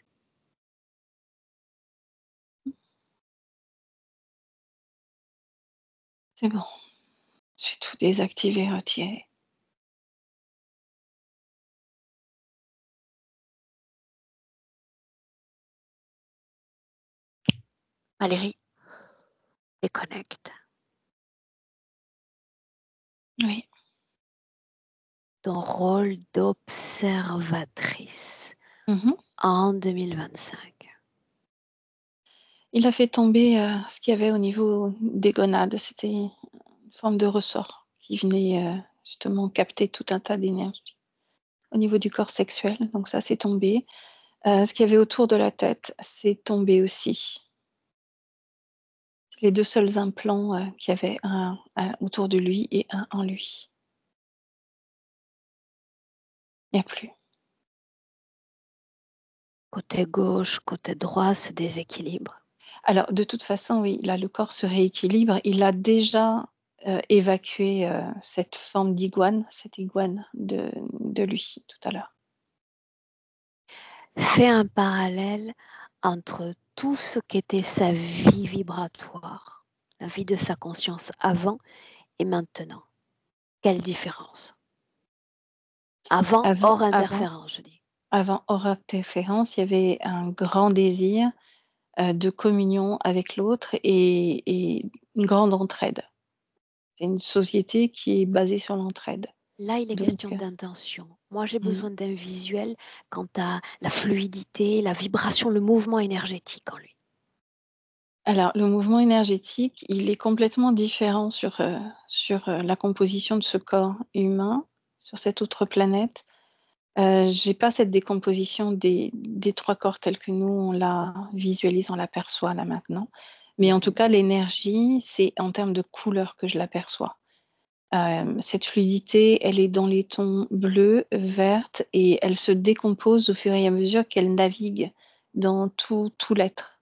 C'est bon. J'ai tout désactivé, retiré. Valérie, déconnecte. Oui. Ton rôle d'observatrice Mhm. en 2025. Il a fait tomber ce qu'il y avait au niveau des gonades. C'était une forme de ressort qui venait justement capter tout un tas d'énergie au niveau du corps sexuel. Donc ça, c'est tombé. Ce qu'il y avait autour de la tête, c'est tombé aussi. C'est les deux seuls implants qu'il y avait, un autour de lui et un en lui. Il n'y a plus. Côté gauche, côté droit se déséquilibre. Alors, de toute façon, oui, là, le corps se rééquilibre. Il a déjà évacué cette forme d'iguane, cette iguane de lui tout à l'heure. Fais un parallèle entre tout ce qu'était sa vie vibratoire, la vie de sa conscience avant et maintenant. Quelle différence? Avant, hors interférence, je dis. Avant hors interférence, il y avait un grand désir de communion avec l'autre et une grande entraide. C'est une société qui est basée sur l'entraide. Là, il est Donc, question d'intention. Moi, j'ai mmh. besoin d'un visuel quant à la fluidité, la vibration, le mouvement énergétique en lui. Alors, le mouvement énergétique, il est complètement différent sur la composition de ce corps humain, sur cette autre planète. J'ai pas cette décomposition des 3 corps tels que nous, on la visualise, on l'aperçoit là maintenant. Mais en tout cas, l'énergie, c'est en termes de couleur que je l'aperçois. Cette fluidité, elle est dans les tons bleus, vertes et elle se décompose au fur et à mesure qu'elle navigue dans tout l'être.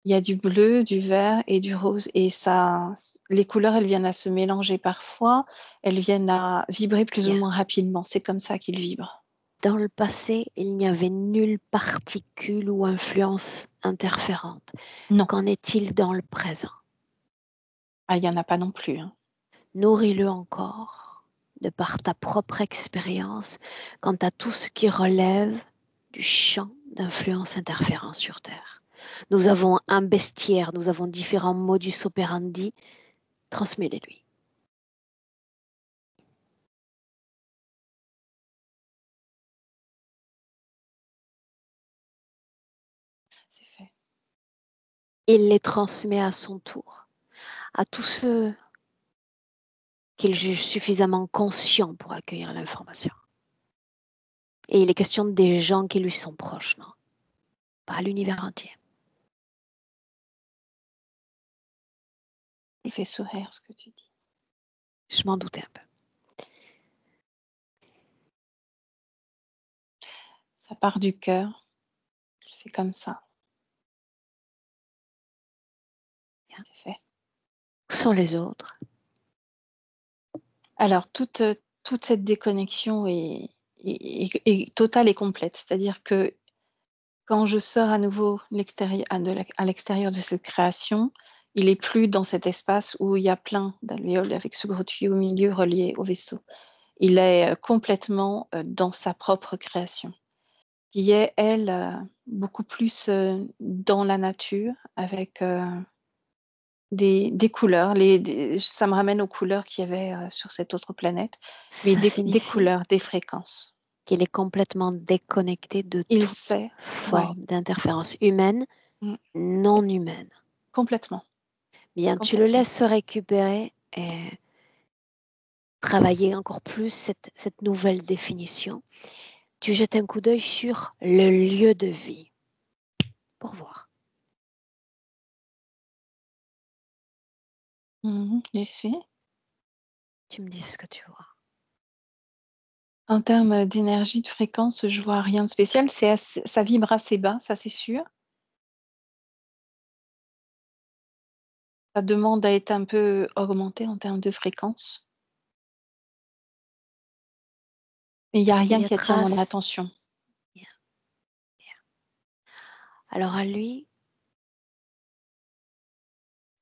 Il y a du bleu, du vert et du rose et ça les couleurs, elles viennent à se mélanger parfois, elles viennent à vibrer plus ou Bien. moins rapidement. C'est comme ça qu'ils vibrent. Dans le passé, il n'y avait nulle particule ou influence interférente. Non, Qu'en est-il dans le présent? ah, il y en a pas non plus, hein. Nourris-le encore de par ta propre expérience quant à tout ce qui relève du champ d'influence interférent sur Terre. Nous avons un bestiaire, nous avons différents modus operandi. Transmets-les lui. C'est fait. Il les transmet à son tour à tous ceux qu'il juge suffisamment conscients pour accueillir l'information. Et il est question des gens qui lui sont proches, non? Pas l'univers entier. Il fait sourire ce que tu dis. Je m'en doutais un peu. Ça part du cœur, je le fais comme ça. Bien. C'est fait. Où sont les autres? Alors toute cette déconnexion est totale et complète. C'est-à-dire que quand je sors à nouveau à l'extérieur de cette création, il est plus dans cet espace où il y a plein d'alvéoles avec ce gros tuyau au milieu relié au vaisseau. Il est, complètement, dans sa propre création, qui est elle, beaucoup plus, dans la nature avec, des couleurs. Ça me ramène aux couleurs qu'il y avait sur cette autre planète, mais Ça des signifie couleurs, des fréquences. qu'il est complètement déconnecté de Il toute sait, ouais, forme d'interférence humaine, mm, non humaine. complètement, Bien, tu le complètement. laisses se récupérer et travailler encore plus cette nouvelle définition. Tu jettes un coup d'œil sur le lieu de vie pour voir. J'y suis. Tu me dis ce que tu vois. En termes d'énergie, de fréquence, je vois rien de spécial. Ça vibre assez bas, ça c'est sûr. Ça demande à être un peu augmenté en termes de fréquence. Mais il n'y a Parce qu'il rien y a qui attire mon trace. attention. Bien, bien. Alors à lui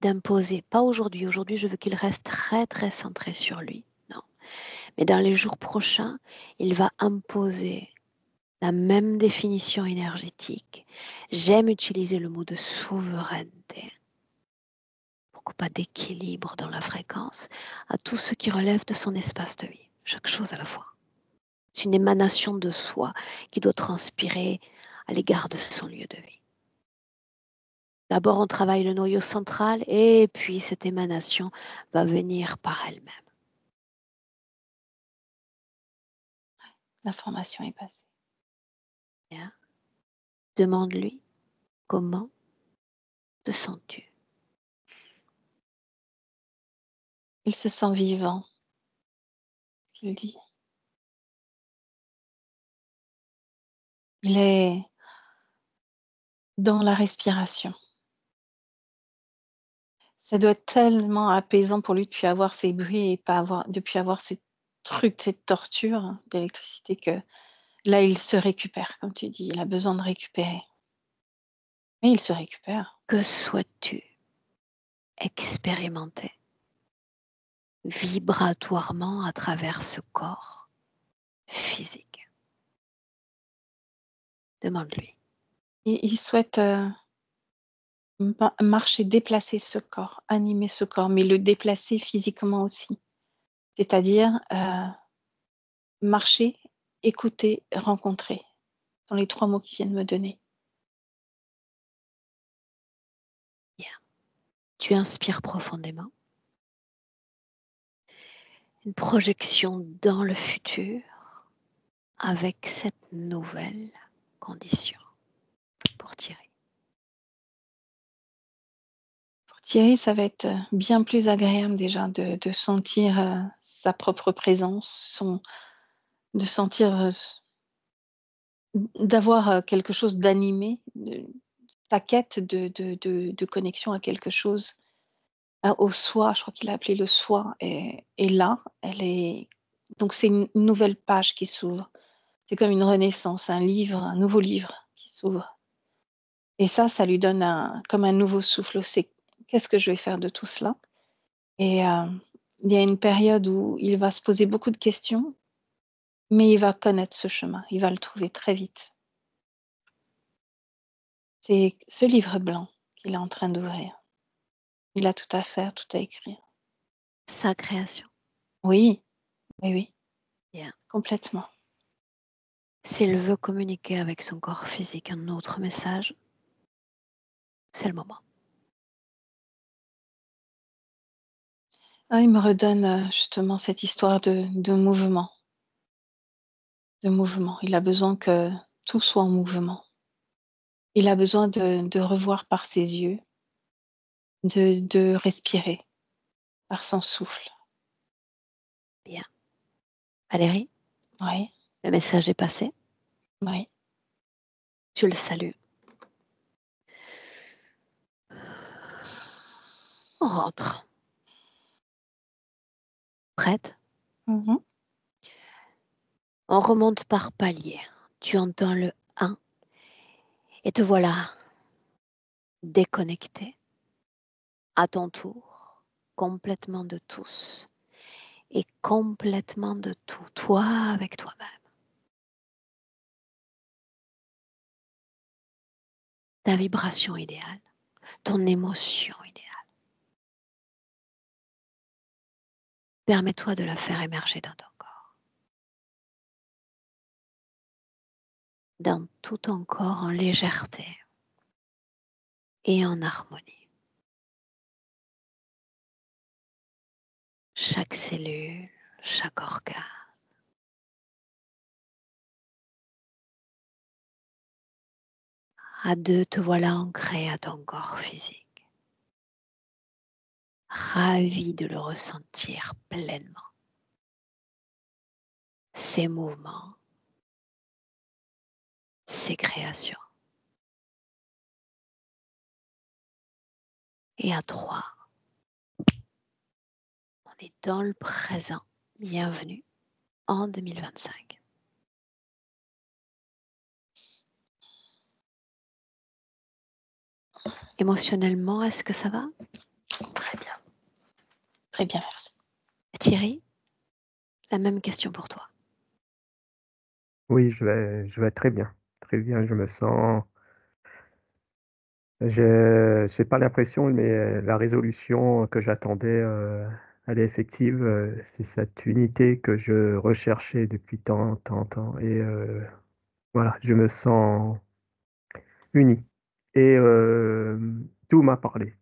d'imposer, pas aujourd'hui. Aujourd'hui, je veux qu'il reste très très centré sur lui. Non. Mais dans les jours prochains, il va imposer la même définition énergétique. J'aime utiliser le mot de souveraineté. Pourquoi pas d'équilibre dans la fréquence à tout ce qui relève de son espace de vie. Chaque chose à la fois. C'est une émanation de soi qui doit transpirer à l'égard de son lieu de vie. D'abord, on travaille le noyau central et puis cette émanation va venir par elle-même. L'information est passée. Bien. Demande-lui comment te sens-tu? Il se sent vivant, je le dis. Il est dans la respiration. Ça doit être tellement apaisant pour lui depuis avoir ces bruits et pas avoir, depuis avoir ce truc, cette torture d'électricité que là, il se récupère, comme tu dis. Il a besoin de récupérer. Mais il se récupère. Que souhaites-tu expérimenter vibratoirement à travers ce corps physique? Demande-lui. Il souhaite marcher, déplacer ce corps, animer ce corps, mais le déplacer physiquement aussi. C'est-à-dire marcher, écouter, rencontrer. Ce sont les 3 mots qu'il vient de me donner. Bien. Tu inspires profondément. Une projection dans le futur avec cette nouvelle condition pour Thierry. Pour Thierry, ça va être bien plus agréable déjà de sentir sa propre présence, de sentir, d'avoir quelque chose d'animé, sa quête de connexion à quelque chose, au soi, je crois qu'il a appelé le soi, est là. Donc c'est une nouvelle page qui s'ouvre. C'est comme une renaissance, un nouveau livre qui s'ouvre. Et ça lui donne comme un nouveau souffle. C'est qu'est-ce que je vais faire de tout cela? Et il y a une période où il va se poser beaucoup de questions, mais il va connaître ce chemin. Il va le trouver très vite. C'est ce livre blanc qu'il est en train d'ouvrir. Il a tout à faire, tout à écrire. Sa création. Oui, oui, oui, Bien. complètement. S'il veut communiquer avec son corps physique un autre message, c'est le moment. Ah, il me redonne justement cette histoire de mouvement. De mouvement. Il a besoin que tout soit en mouvement. Il a besoin de revoir par ses yeux, de respirer par son souffle. Bien. Valérie, Oui, le message est passé. oui. Tu le salues. On rentre. Prête? Mhm. On remonte par palier. Tu entends le 1 et te voilà déconnecté à ton tour, complètement de tous et complètement de tout, toi avec toi-même. Ta vibration idéale, ton émotion idéale. Permets-toi de la faire émerger dans ton corps. Dans tout ton corps en légèreté et en harmonie. Chaque cellule, chaque organe. À deux, te voilà ancré à ton corps physique. Ravi de le ressentir pleinement. Ses mouvements, ses créations. Et à trois, on est dans le présent. Bienvenue en 2025. Émotionnellement, est-ce que ça va? Très bien. Très bien, merci. Thierry, la même question pour toi. Oui, je vais très bien. Très bien, je me sens. Je n'ai pas l'impression, mais la résolution que j'attendais, elle est effective. C'est cette unité que je recherchais depuis tant, tant, tant. Et voilà, je me sens uni. Et tout m'a parlé.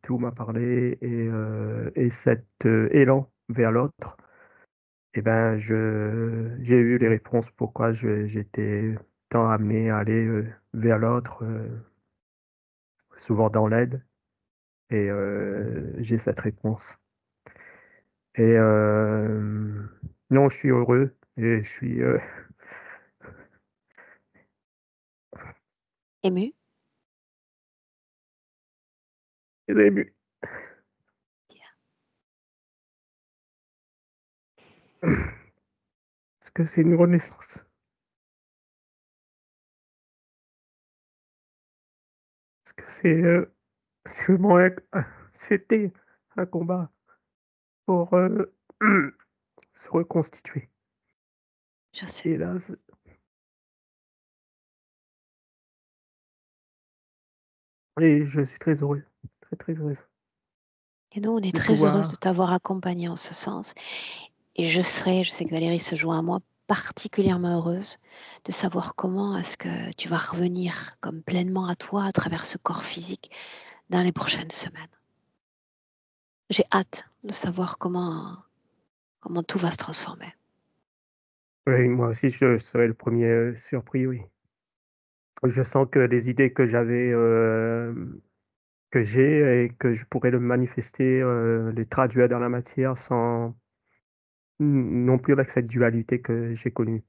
Et cet élan vers l'autre, eh ben, j'ai eu les réponses pourquoi j'étais tant amené à aller vers l'autre, souvent dans l'aide. Et j'ai cette réponse. Et non, je suis heureux et je suis Ému? ému. Parce que c'est une renaissance. Parce que c'est vraiment c'était un combat pour se reconstituer. Je sais. Et là, et je suis très heureux, très très heureux Et nous, on est de très heureuse de pouvoir. t'avoir accompagné en ce sens. Et je sais que Valérie se joint à moi, particulièrement heureuse de savoir comment est-ce que tu vas revenir comme pleinement à toi à travers ce corps physique dans les prochaines semaines. J'ai hâte de savoir comment tout va se transformer. Oui, moi aussi, je serai le premier surpris, oui. Je sens que les idées que j'ai et que je pourrais le manifester, les traduire dans la matière sans non plus avec cette dualité que j'ai connue.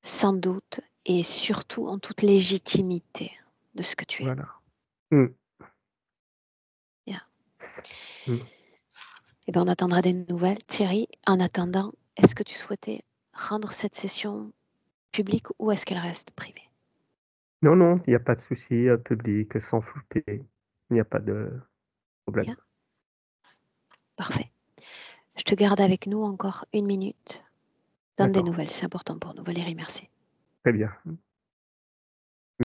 Sans doute, et surtout en toute légitimité de ce que tu es. Voilà. Mmh. Bien. Mmh. Eh bien, on attendra des nouvelles. Thierry, en attendant, est-ce que tu souhaitais rendre cette session publique ou est-ce qu'elle reste privée? Non, non, il n'y a pas de souci, public, sans flouter. Il n'y a pas de problème. Bien. Parfait. Je te garde avec nous encore 1 minute. Donne des D'accord, nouvelles, c'est important pour nous. Valérie, merci. très bien.